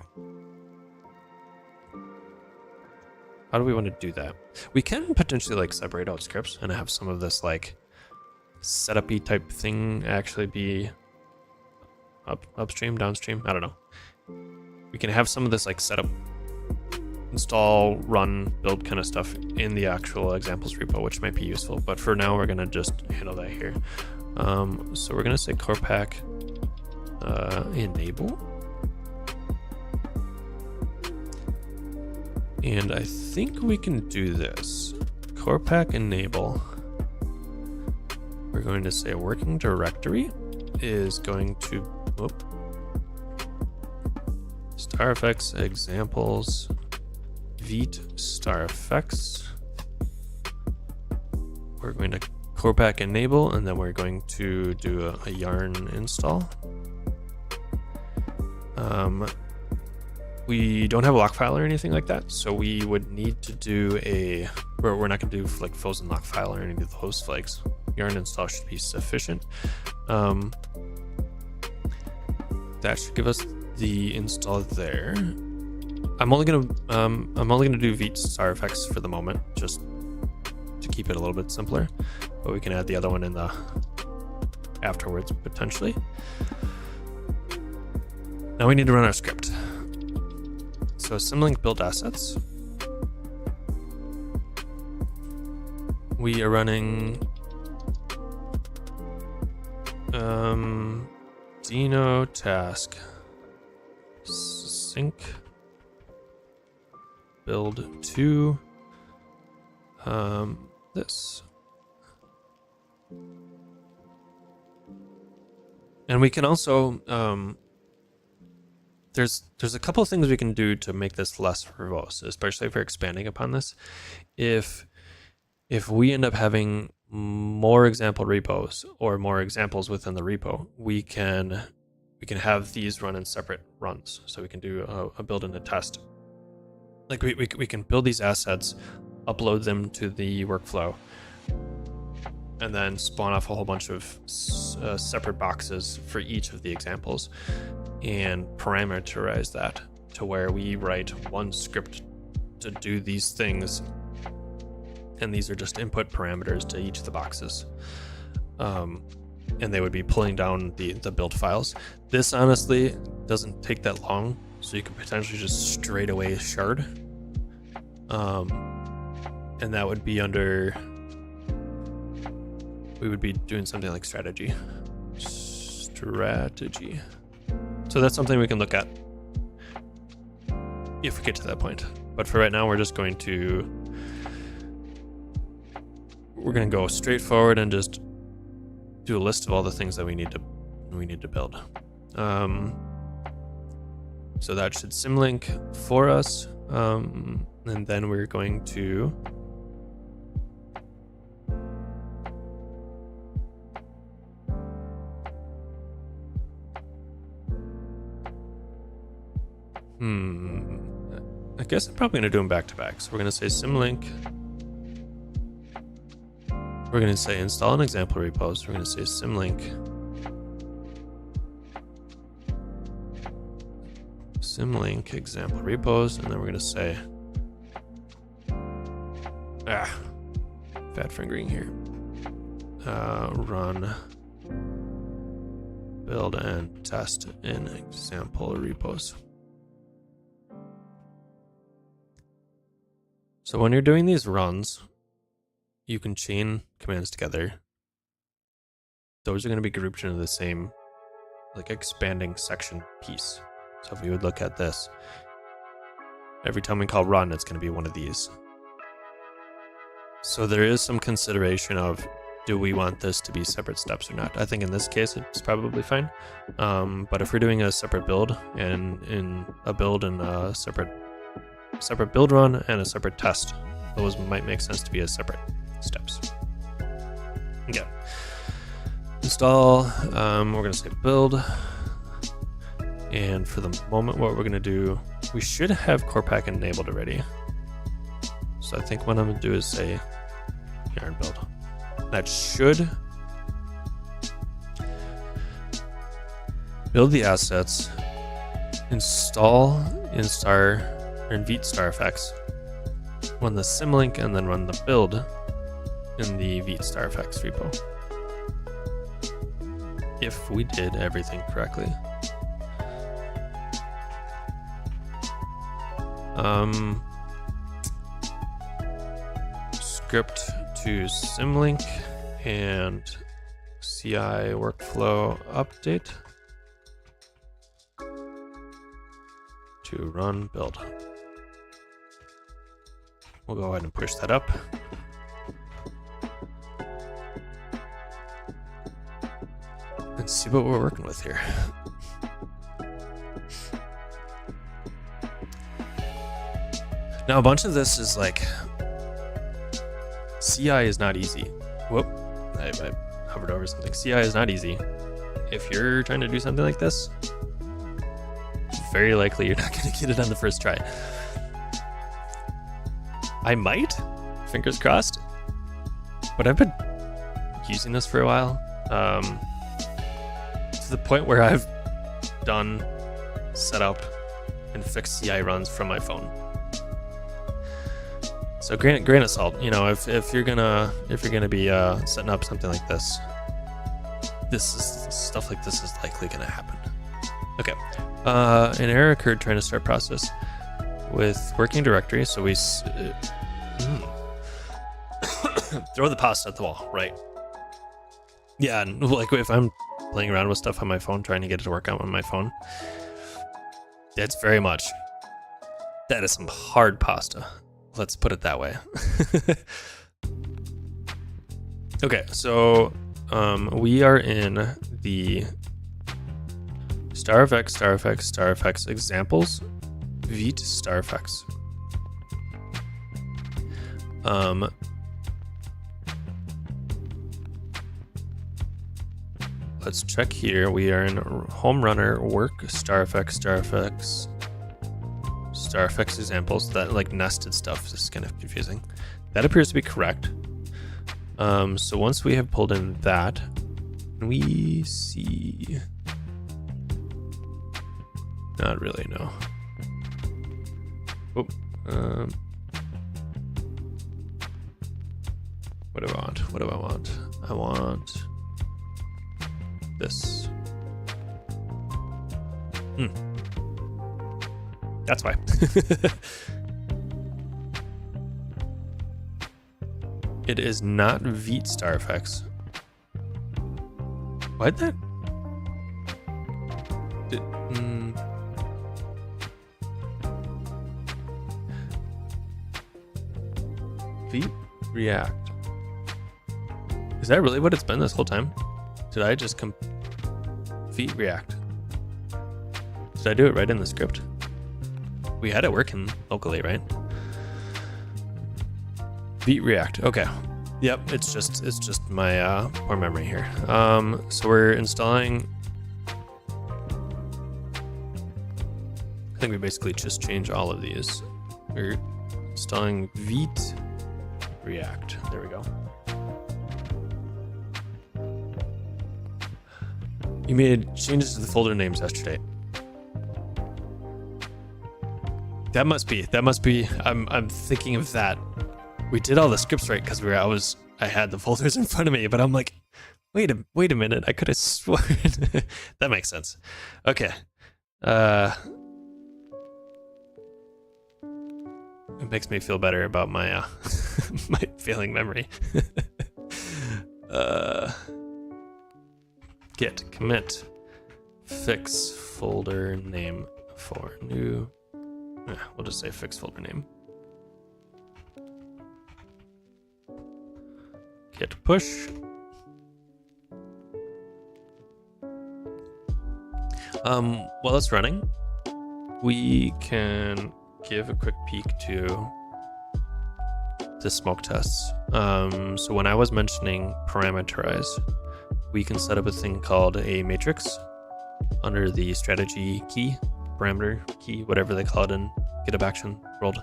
How do we want to do that? We can potentially like separate out scripts and have some of this like setup-y type thing actually be upstream, downstream. I don't know. We can have some of this like setup, install, run, build kind of stuff in the actual examples repo, which might be useful. But for now, we're gonna just handle that here. So we're gonna say Corpack enable. And I think we can do this. Corpack enable. We're going to say working directory is going to Starfx examples Vite Starfx. We're going to Corpack enable, and then we're going to do a yarn install. We don't have a lock file or anything like that, so we would need to do we're not going to do like frozen lock file or any of those flags. Yarn install should be sufficient. That should give us the install there. I'm only gonna do Vite Starfx for the moment, just to keep it a little bit simpler. But we can add the other one in the afterwards potentially. Now we need to run our script. So symlink build assets. We are running Dino task sync build to this. And we can also there's a couple of things we can do to make this less verbose, especially if we're expanding upon this. If we end up having more example repos or more examples within the repo, we can have these run in separate runs. So we can do a build and a test. Like we can build these assets, upload them to the workflow, and then spawn off a whole bunch of separate boxes for each of the examples and parameterize that to where we write one script to do these things, and these are just input parameters to each of the boxes, and they would be pulling down the build files. This honestly doesn't take that long, so you could potentially just straight away shard, and that would be under, we would be doing something like strategy. So that's something we can look at if we get to that point. But for right now, we're going to go straight forward and just do a list of all the things that we need to build. So that should symlink for us, and then we're going to I guess I'm probably going to do them back to back. So we're going to say symlink. We're going to say install an example repos. We're going to say symlink example repos, and then we're going to say fat fingering here. Run build and test in example repos. So when you're doing these runs, you can chain commands together. Those are going to be grouped into the same like expanding section piece. So if we would look at this, every time we call run, it's going to be one of these. So there is some consideration of, do we want this to be separate steps or not? I think in this case, it's probably fine. But if we're doing a separate build and in a build and a separate build run and a separate test, those might make sense to be as separate steps. Okay. Install, we're going to say build. And for the moment, what we're going to do, we should have Corpack enabled already. So I think what I'm going to do is say yarn build. That should build the assets, install in Vite Starfx, run the symlink, and then run the build in the Vite Starfx repo. If we did everything correctly. Script to symlink and CI workflow update to run build. We'll go ahead and push that up. And see what we're working with here. Now a bunch of this is like, CI is not easy. Whoop, I hovered over something. CI is not easy. If you're trying to do something like this, very likely you're not going to get it on the first try. I might, fingers crossed, but I've been using this for a while, to the point where I've done setup and fixed CI runs from my phone. So grain of salt, you know, if you're gonna be setting up something like this, stuff like this is likely gonna happen. Okay, an error occurred trying to start process with working directory. So we throw the pasta at the wall, right? Yeah, and like if I'm playing around with stuff on my phone, trying to get it to work out on my phone, that is some hard pasta. Let's put it that way. Okay, so we are in the Starfx examples, Vite Starfx. Let's check here. We are in home runner work Starfx examples. That like nested stuff is kind of confusing. That appears to be correct. So once we have pulled in that, we see, not really, no. Oh, what do I want? What do I want? I want this. That's why. It is not Vite Starfx. Why'd that? Vite React. Is that really what it's been this whole time? Did I just Vite React? Did I do it right in the script? We had it working locally, right? Vite React. Okay. Yep, it's just my poor memory here. So we're installing. I think we basically just change all of these. We're installing Vite React. There we go. You made changes to the folder names yesterday. That must be. I'm thinking of that. We did all the scripts right because I had the folders in front of me, but I'm like, wait a minute. I could have sworn. That makes sense. Okay. It makes me feel better about my my failing memory. Git commit fix folder name for new. We'll just say fix folder name. Git push. While it's running, we can give a quick peek to the smoke tests. So when I was mentioning parameterize, we can set up a thing called a matrix under the strategy key, parameter key, whatever they call it in GitHub Action world.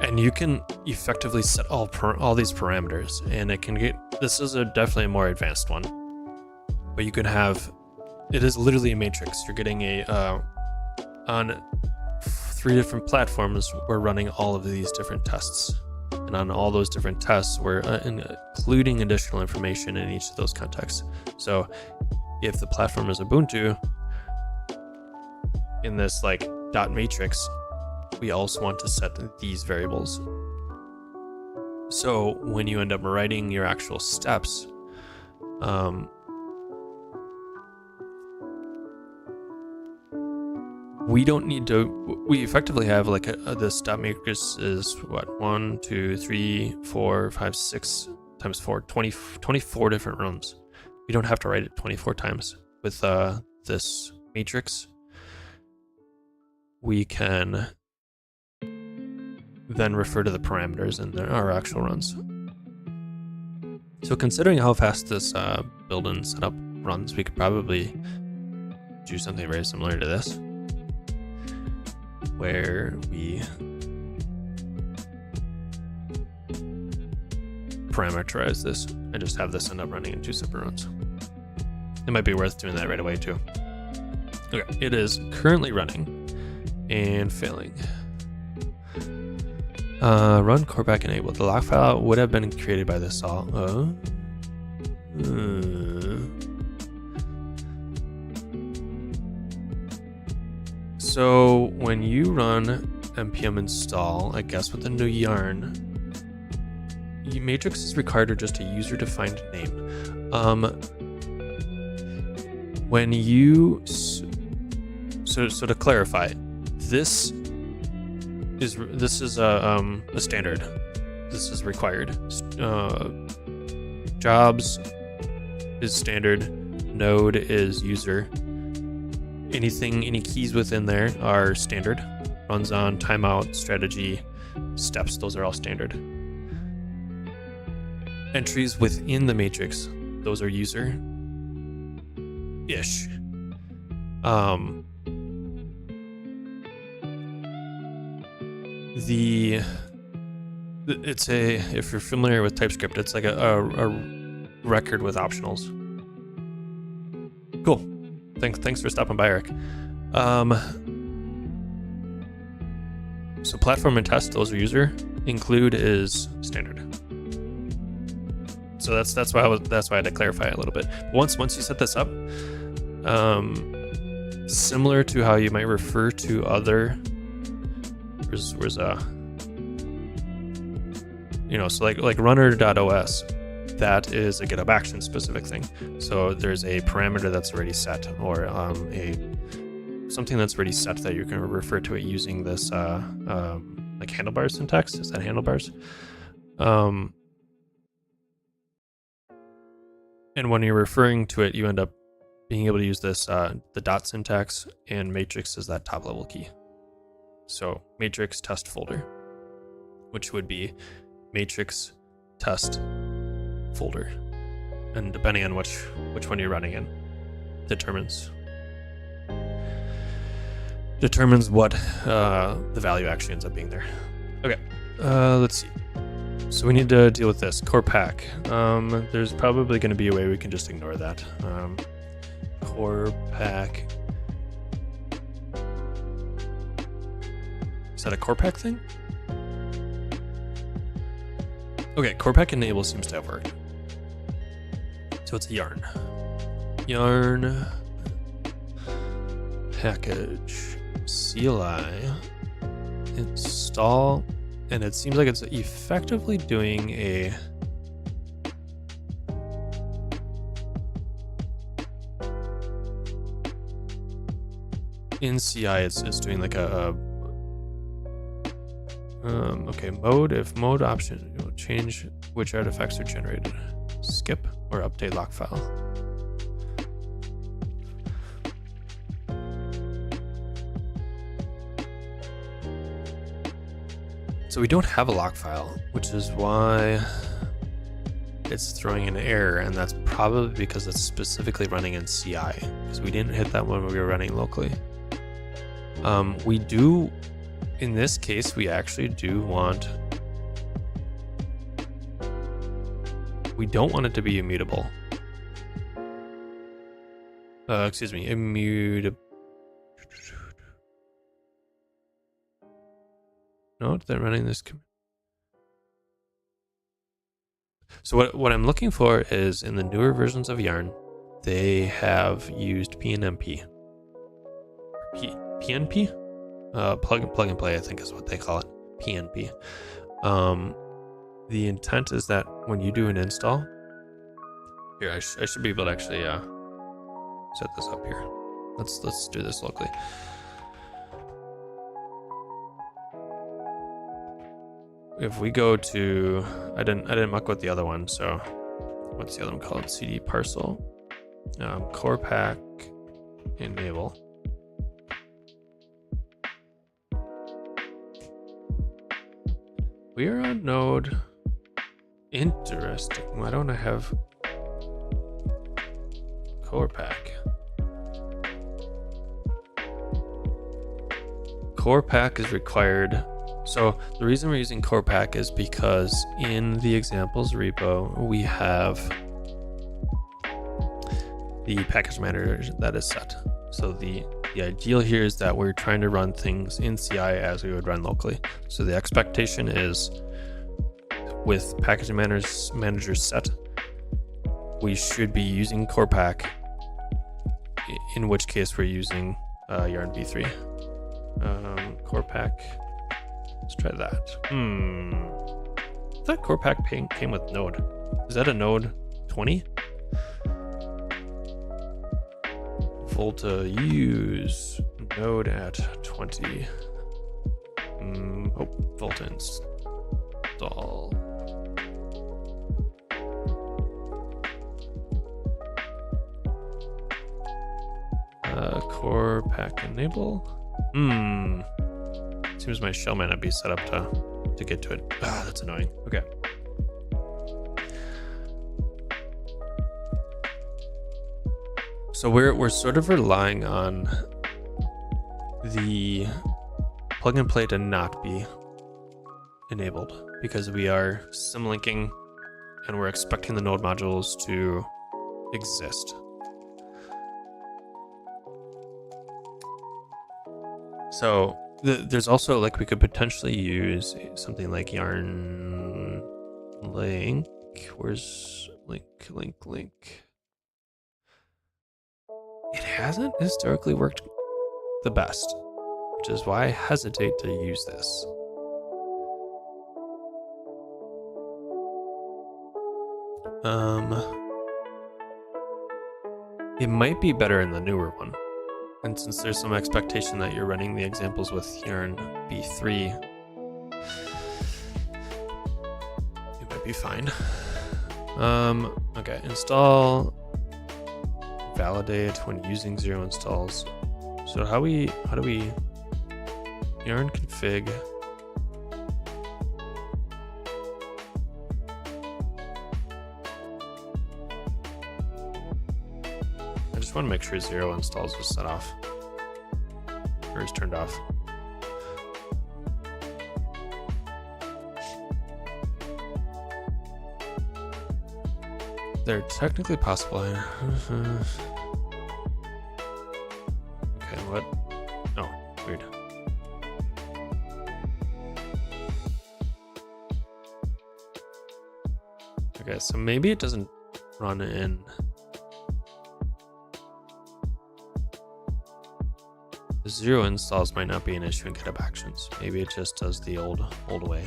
And you can effectively set all these parameters, and it can get, this is definitely a more advanced one, but you can have, it is literally a matrix. You're getting on 3 different platforms, we're running all of these different tests. And on all those different tests, we're including additional information in each of those contexts. So if the platform is Ubuntu, in this like dot matrix, we also want to set these variables. So when you end up writing your actual steps, we don't need to, we effectively have like this dot matrix is what, 1, 2, 3, 4, 5, 6 times 4, 24 different runs. We don't have to write it 24 times. With this matrix, we can then refer to the parameters in our actual runs. So considering how fast this build and setup runs, we could probably do something very similar to this, where we parameterize this and just have this end up running in 2 separate runs. It might be worth doing that right away too. Okay, it is currently running and failing. Run callback enabled. The log file would have been created by this all. So when you run npm install, I guess with the new yarn, matrix is required or just a user-defined name. When you so to clarify, this is a standard. This is required. Jobs is standard. Node is user. Any keys within there are standard. Runs on, timeout, strategy, steps, those are all standard. Entries within the matrix, those are user-ish. If you're familiar with TypeScript, it's like a record with optionals. Cool. Thanks for stopping by, Eric. So platform and test, those are user. Include is standard. So that's why I had to clarify it a little bit. Once you set this up, similar to how you might refer to other, so like runner.os, that is a GitHub Action specific thing. So there's a parameter that's already set, or something that's already set that you can refer to it using this like handlebars syntax. Is that handlebars? And when you're referring to it, you end up being able to use this the dot syntax, and matrix is that top level key. So matrix test folder, which would be matrix test folder, and depending on which one you're running in, determines what the value actually ends up being there. Okay, let's see. So we need to deal with this core pack. There's probably going to be a way we can just ignore that. Core pack. Is that a core pack thing? Okay, core pack enable seems to have worked. So it's a yarn package. CLI install, and it seems like it's effectively doing a in CI. It's doing like a okay, mode. If mode option, it will change which artifacts are generated. Skip or update lock file. So we don't have a lock file, which is why it's throwing an error, and that's probably because it's specifically running in CI, because we didn't hit that when we were running locally. We do, in this case, we actually do want, we don't want it to be immutable. Excuse me, immutable. Note that running this command. So what I'm looking for is in the newer versions of Yarn, they have used PNMP. PNP? Plug and play, I think is what they call it. PNP. The intent is that when you do an install, here I should be able to actually set this up here. Let's do this locally. If we go to, I didn't muck with the other one, so what's the other one called? CD parcel, core pack, enable. We are on node. Interesting. Why don't I have core pack? Core pack is required. So the reason we're using core pack is because in the examples repo, we have the package manager that is set. So the ideal here is that we're trying to run things in CI as we would run locally. So the expectation is with package manager set, we should be using core pack, in which case we're using Yarn v3. Core pack. Let's try that. I thought core pack came with node. Is that a node 20? Volta use node at 20. Volta install. Core pack enable. Seems my shell might not be set up to get to it. That's annoying. Okay. So we're sort of relying on the plug and play to not be enabled because we are symlinking and we're expecting the node modules to exist. So there's also, like, we could potentially use something like yarn link. Where's link? It hasn't historically worked the best, which is why I hesitate to use this. It might be better in the newer one. And since there's some expectation that you're running the examples with Yarn v3, it might be fine. Okay, install, validate when using 0 installs. So how do we Yarn config. I just want to make sure 0 installs was set off or is turned off. They're technically possible here. Okay, what? Oh, weird. Okay, so maybe it doesn't run in 0 installs might not be an issue in GitHub Actions. Maybe it just does the old way.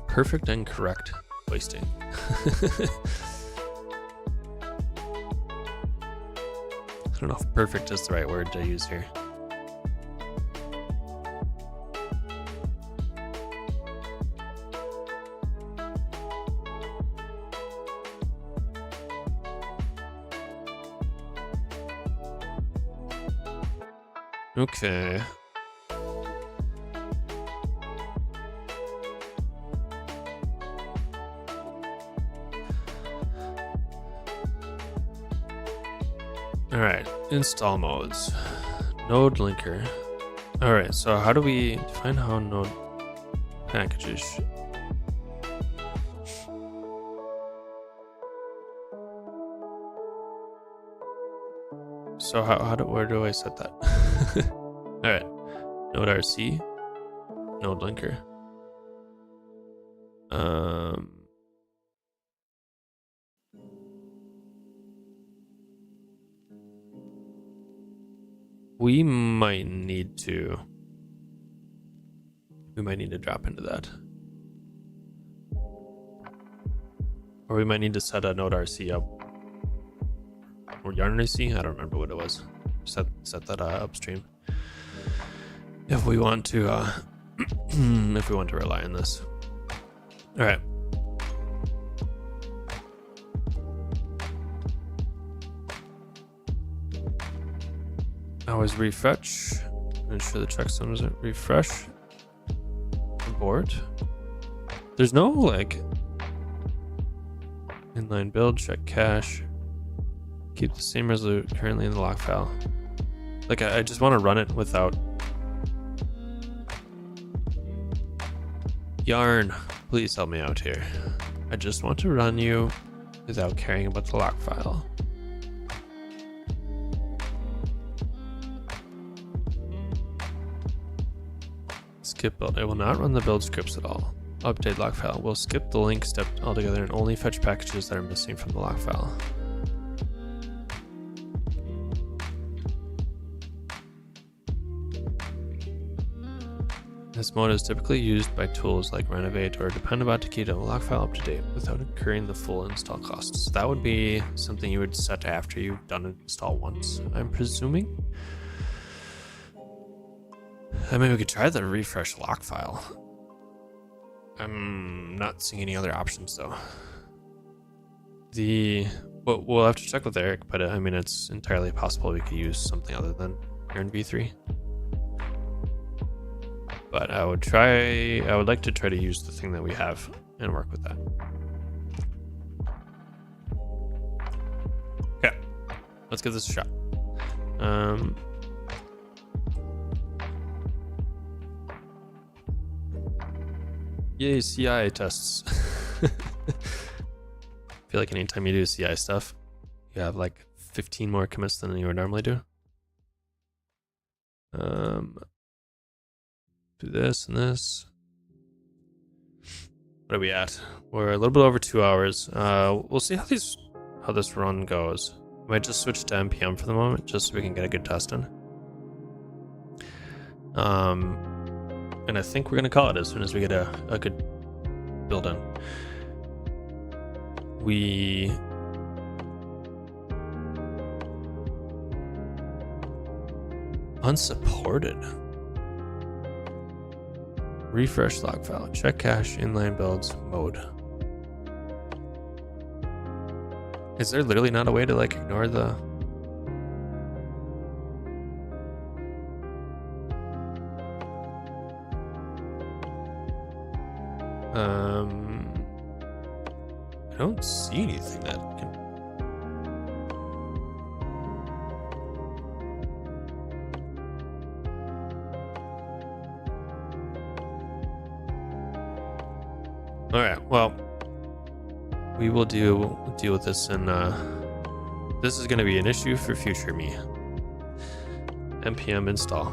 Perfect and correct wasting. I don't know if perfect is the right word to use here. Okay. All right, install modes, node linker. All right, so how do we define how node packages? So where do I set that? All right, node RC, node linker. We might need to drop into that. Or we might need to set a node RC up. Or yarn RC? I don't remember what it was. Set that upstream. If we want to rely on this. All right. Always refresh. Ensure the checksum doesn't refresh. Abort. There's no like inline build, check cache. Keep the same resolute currently in the lock file. Like I just want to run it without yarn. Please help me out here. I just want to run you without caring about the lock file. Skip build. I will not run the build scripts at all. Update lock file. We'll skip the link step altogether and only fetch packages that are missing from the lock file. This mode is typically used by tools like Renovate or Dependabot to keep the lock file up to date without incurring the full install costs. So that would be something you would set after you've done an install once, I'm presuming. I mean, we could try the refresh lock file. I'm not seeing any other options though. We'll have to check with Eric, but I mean, it's entirely possible we could use something other than Yarn v3. But I would like to try to use the thing that we have and work with that. Okay, let's give this a shot. Yay, CI tests. I feel like anytime you do CI stuff, you have like 15 more commits than you would normally do. Do this and this. What are we at? We're a little bit over 2 hours. We'll see how this run goes. I might just switch to npm for the moment, just so we can get a good test in. And I think we're gonna call it as soon as we get a good build in. We unsupported. Refresh log file. Check cache inline builds mode. Is there literally not a way to like ignore the I don't see anything that can. All right, well, we will deal with this, and this is going to be an issue for future me. npm install.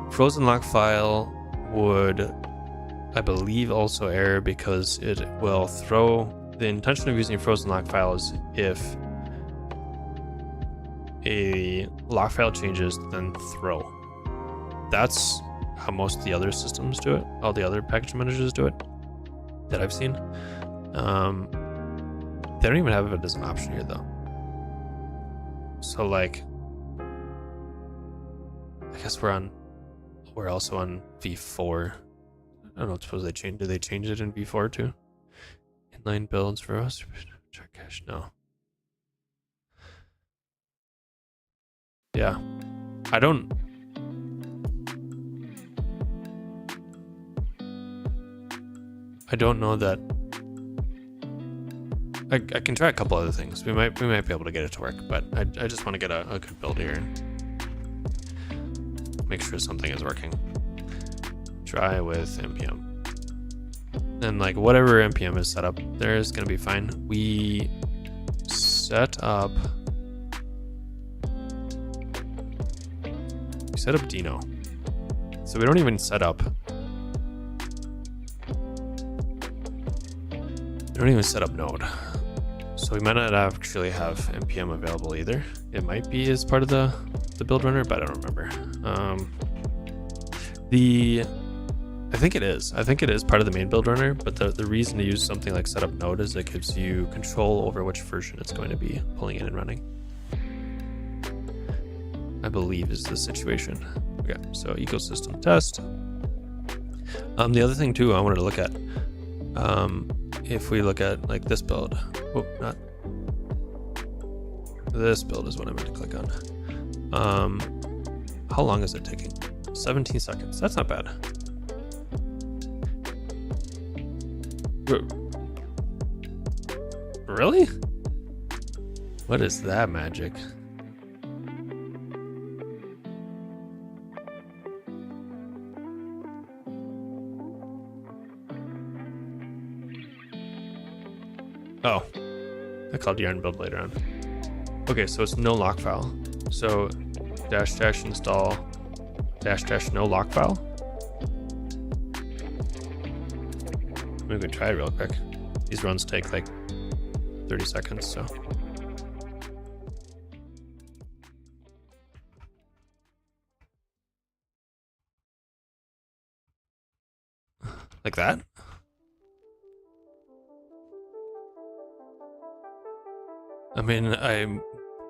Frozen lock file would, I believe, also error because it will throw the intention of using a frozen lock file is if a lock file changes, then throw. That's how most of the other systems do it. All the other package managers do it that I've seen. They don't even have it as an option here though. So like, I guess we're also on V4. I don't know, suppose they change. Do they change it in V4 too? Inline builds for us. Check cache. No. Yeah. I don't know that. I can try a couple other things. We might be able to get it to work, but I just want to get a good build here and make sure something is working. Try with npm. And like whatever npm is set up there is gonna be fine. We set up Dino. So we don't even set up node. So we might not actually have npm available either. It might be as part of the build runner, but I don't remember. I think it is. I think it is part of the main build runner, but the reason to use something like setup node is it gives you control over which version it's going to be pulling in and running. I believe is the situation. Okay, so ecosystem test. The other thing too I wanted to look at, if we look at like this build, not this build is what I meant to click on. How long is it taking? 17 seconds. That's not bad. Really? What is that magic? Oh, I called yarn build later on. Okay, so it's no lock file. So -- install -- no lock file. Maybe we can try it real quick. These runs take like 30 seconds, so. Like that? I mean, I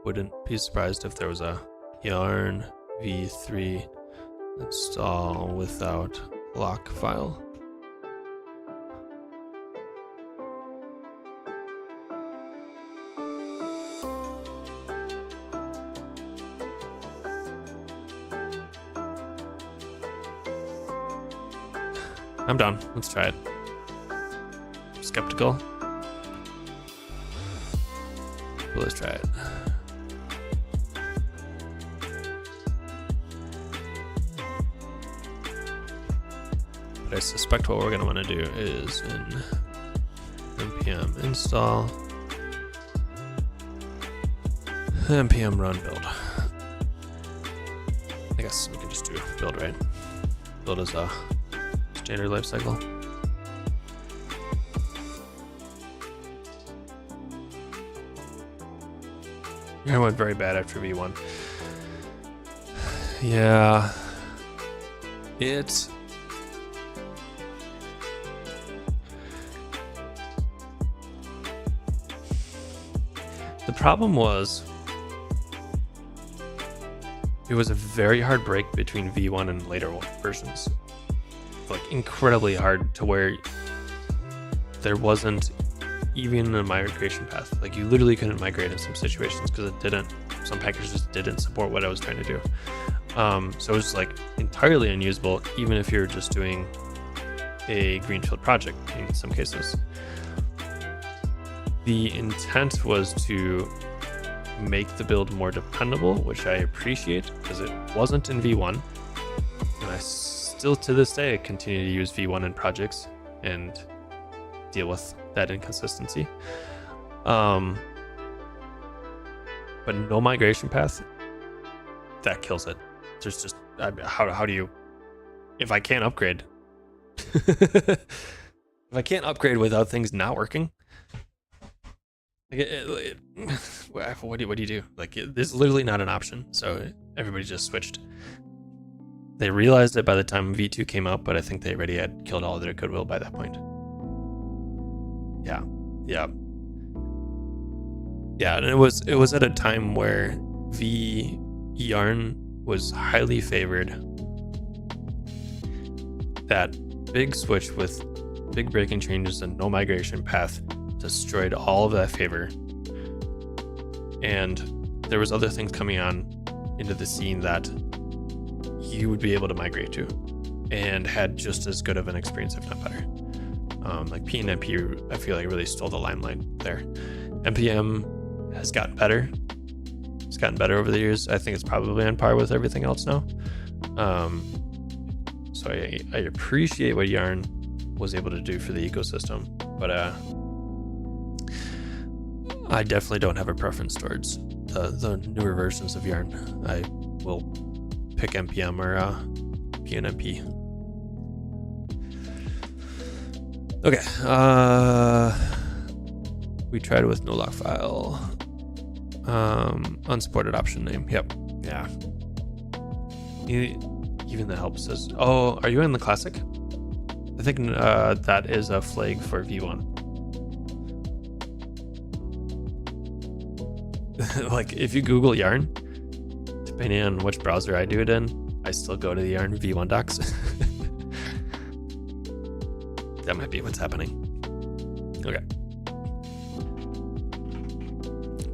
wouldn't be surprised if there was a yarn v3 install without lock file. I'm done. Let's try it. Skeptical. But let's try it. But I suspect what we're going to want to do is in npm install npm run build. I guess we can just do build, right? Build as a standard lifecycle. I went very bad after V1. Yeah. The problem was it was a very hard break between V1 and later versions. Like incredibly hard to where there wasn't even a migration path. Like you literally couldn't migrate in some situations because some packages just didn't support what I was trying to do. So it was like entirely unusable, even if you're just doing a greenfield project in some cases. The intent was to make the build more dependable, which I appreciate because it wasn't in V1. And I still to this day continue to use V1 in projects and deal with that inconsistency. But no migration path, that kills it. There's just how do you, if I can't upgrade if I can't upgrade without things not working, What do you do? Like, this is literally not an option. So everybody just switched. They realized it by the time V2 came out, but I think they already had killed all of their goodwill by that point. Yeah. And it was at a time where V Yarn was highly favored. That big switch with big breaking changes and no migration path destroyed all of that favor. And there was other things coming on into the scene that you would be able to migrate to and had just as good of an experience, if not better. Like PNMP, I feel like really stole the limelight there. NPM has gotten better. It's gotten better over the years. I think it's probably on par with everything else now. So I appreciate what Yarn was able to do for the ecosystem, but I definitely don't have a preference towards the newer versions of Yarn. I will pick NPM or PNMP. Okay, we tried with no lock file, unsupported option name. Yep, yeah. Even the help says, "Oh, are you in the classic?" I think that is a flag for V1. Like, if you Google Yarn, depending on which browser I do it in, I still go to the Yarn V1 docs. That might be what's happening. Okay.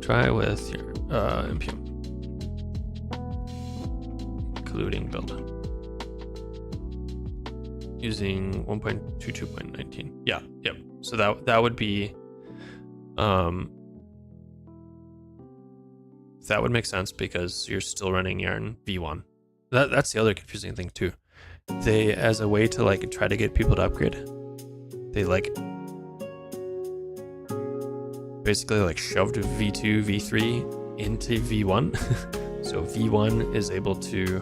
Try with your npm, including build, using 1.22.19. Yeah, yep. So that would be, that would make sense because you're still running Yarn V1. That's the other confusing thing too. They, as a way to like try to get people to upgrade, they like basically like shoved V2, V3 into V1. So V1 is able to,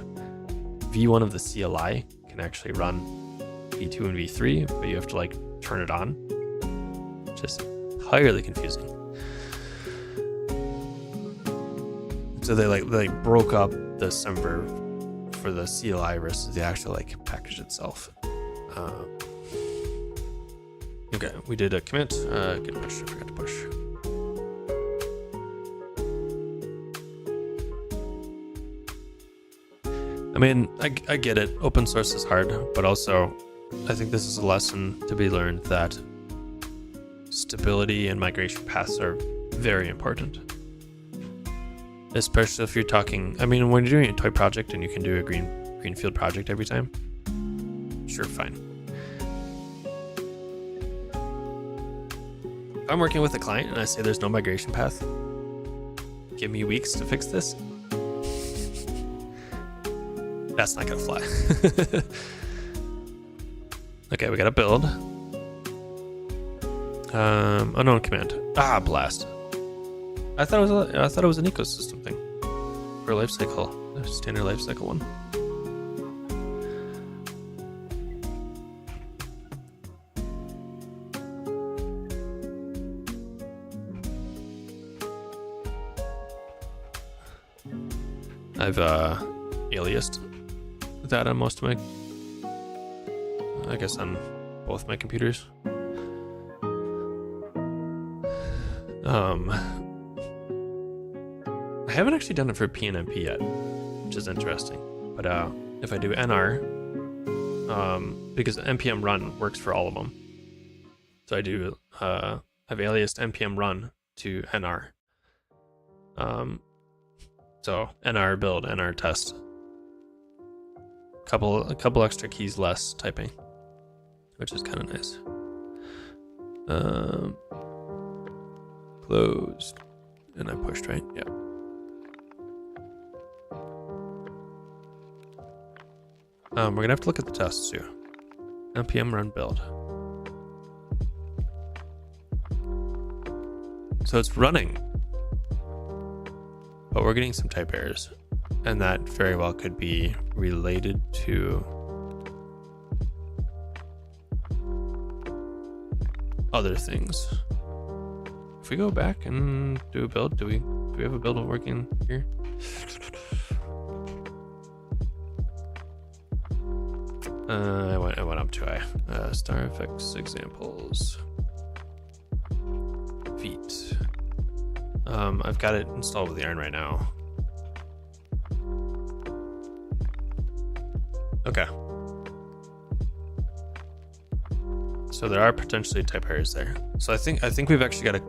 V1 of the CLI can actually run V2 and V3, but you have to like turn it on. Just entirely confusing. So they broke up the server for the CLI versus the actual like package itself. Okay, we did a commit, git push, I forgot to push. I mean, I get it, open source is hard, but also I think this is a lesson to be learned that stability and migration paths are very important. Especially if you're talking, I mean, when you're doing a toy project and you can do a greenfield project every time, sure, fine. If I'm working with a client and I say there's no migration path, give me weeks to fix this, that's not gonna fly. Okay, we got a build. Unknown command. Blast. I thought it was an ecosystem thing for lifecycle, standard lifecycle one. I've aliased that on most of my, I guess on both my computers. I haven't actually done it for PNMP yet, which is interesting. But if I do NR, because npm run works for all of them, so I do I've aliased npm run to NR. So NR build, NR test. A couple extra keys less typing, which is kind of nice. Closed, and I pushed, right? Yeah. We're gonna have to look at the tests too. npm run build. So it's running, but we're getting some type errors, and that very well could be related to other things. if we go back and do a build, do we have a build working here? I went up too high. Starfx examples. Feet. I've got it installed with Yarn right now. Okay. So there are potentially type errors there. So I think we've actually got a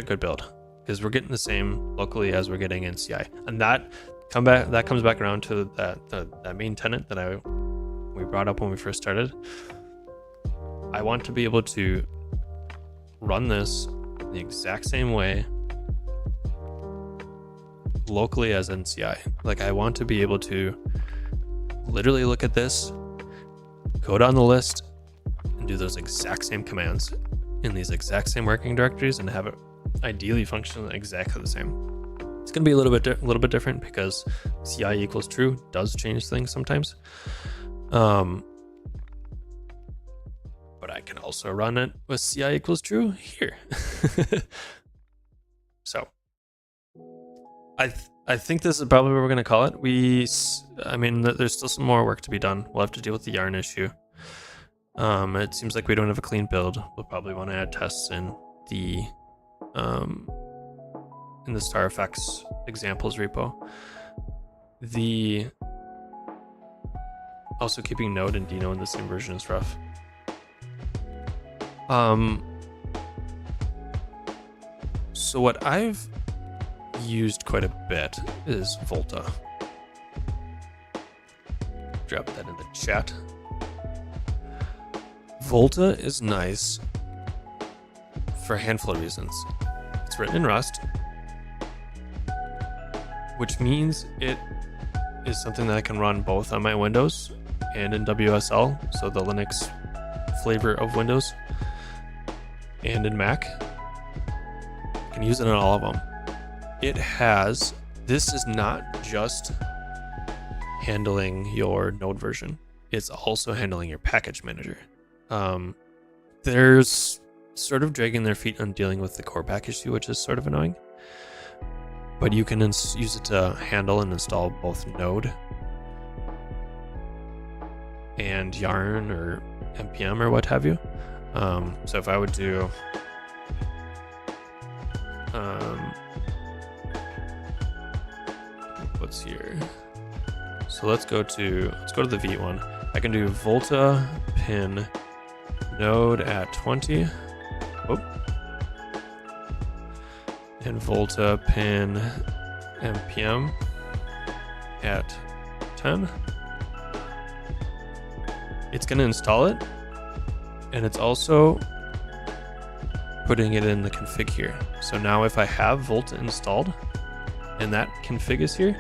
good build, because we're getting the same locally as we're getting in CI, and that comes back around to that main tenant that we brought up when we first started. I want to be able to run this the exact same way locally as in CI. Like, I want to be able to literally look at this, go down the list, and do those exact same commands in these exact same working directories, and have it ideally function exactly the same. It's going to be a little bit different, because CI equals true does change things sometimes. But I can also run it with CI equals true here. So I think this is probably what we're going to call it. I mean, there's still some more work to be done. We'll have to deal with the yarn issue. It seems like we don't have a clean build. We'll probably want to add tests in the Starfx examples repo. Also keeping Node and Dino in the same version is rough. So what I've used quite a bit is Volta. Drop that in the chat. Volta is nice for a handful of reasons. It's written in Rust, which means it is something that I can run both on my Windows and in WSL, so the Linux flavor of Windows, and in Mac. I can use it on all of them. This is not just handling your Node version, it's also handling your package manager. There's sort of dragging their feet on dealing with the core package issue, which is sort of annoying. But you can use it to handle and install both Node and Yarn or npm or what have you. So if I would do what's here? So let's go to the V one. I can do Volta pin Node at 20. And Volta pin npm at 10. It's going to install it, and it's also putting it in the config here. So now if I have Volta installed and that config is here,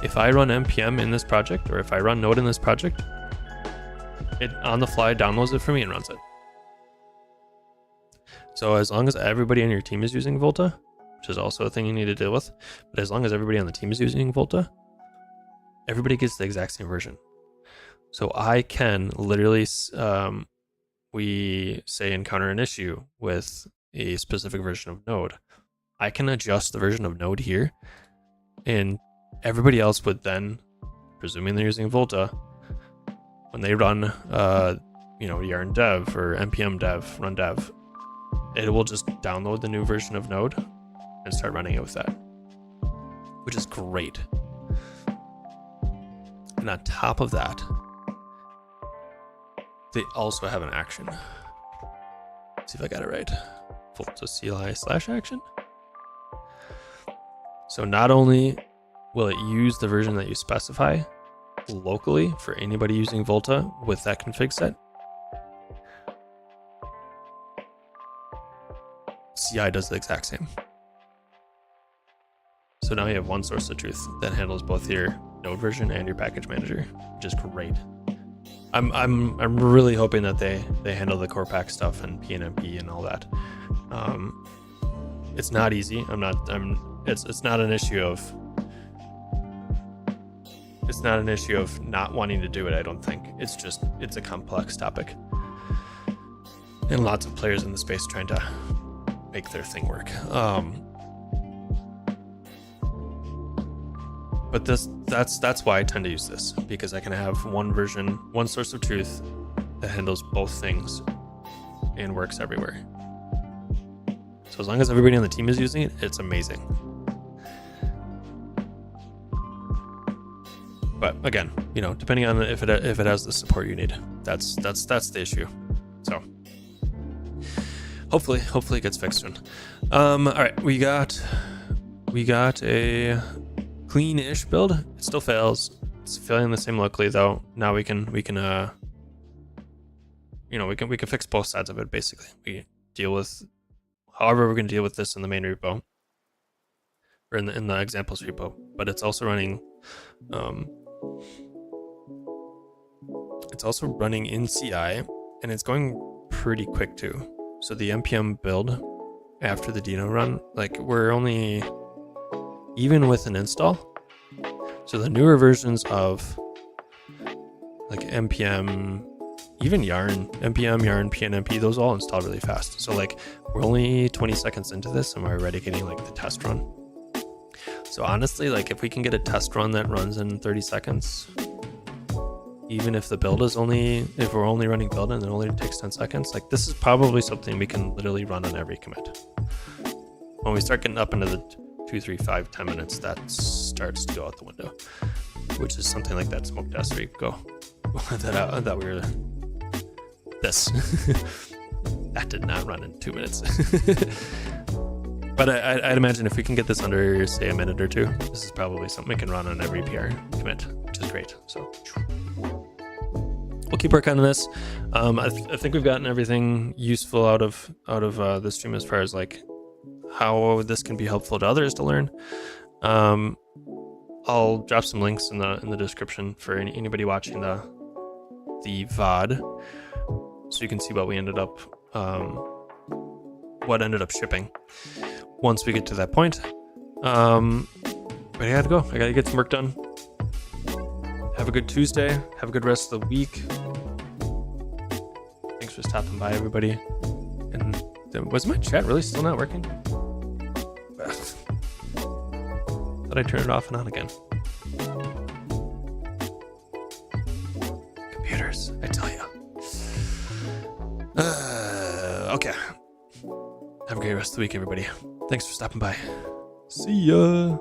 if I run npm in this project, or if I run Node in this project, it on the fly downloads it for me and runs it. So as long as everybody on your team is using Volta, which is also a thing you need to deal with, but as long as everybody on the team is using Volta, everybody gets the exact same version. So I can literally, we say encounter an issue with a specific version of Node. I can adjust the version of Node here, and everybody else would then, presuming they're using Volta, when they run, yarn dev or npm dev, run dev, it will just download the new version of Node and start running it with that, which is great. And on top of that, they also have an action. Let's see if I got it right. Volta CLI/action. So not only will it use the version that you specify locally for anybody using Volta with that config set, CI does the exact same. So now you have one source of truth that handles both your Node version and your package manager, which is great. I'm really hoping that they handle the core pack stuff and PNMP and all that. It's not easy. It's not an issue of not wanting to do it, I don't think. It's a complex topic, and lots of players in the space trying to make their thing work. But that's why I tend to use this, because I can have one source of truth that handles both things and works everywhere. So as long as everybody on the team is using it, it's amazing. But again, depending on if it has the support you need, that's the issue. So hopefully it gets fixed soon. All right, we got a clean-ish build. It still fails. It's failing the same locally though. Now we can fix both sides of it. Basically, we deal with however we're going to deal with this in the main repo or in the examples repo. But it's also running. It's also running in CI, and it's going pretty quick too. So the npm build after the Dino run, like we're only even with an install. So the newer versions of like npm, even yarn, npm, yarn, pnmp, those all install really fast. So like we're only 20 seconds into this and we're already getting like the test run. So honestly, like if we can get a test run that runs in 30 seconds, even if the build is if we're only running build and it only takes 10 seconds, like this is probably something we can literally run on every commit. When we start getting up into the 2, 3, 5, 10 minutes, that starts to go out the window, which is something like that smoke test where you go, that we were this. That did not run in 2 minutes. But I'd imagine if we can get this under, say, a minute or two, this is probably something we can run on every PR commit, which is great. So we'll keep working on this. I think we've gotten everything useful out of the stream as far as like how this can be helpful to others to learn. I'll drop some links in the description for anybody watching the VOD, so you can see what we ended up shipping once we get to that point. But I gotta go. I gotta get some work done. Have a good Tuesday. Have a good rest of the week. Thanks for stopping by, everybody. And was my chat really still not working? Thought I turned it off and on again. Computers, I tell you. Okay. Have a great rest of the week, everybody. Thanks for stopping by. See ya.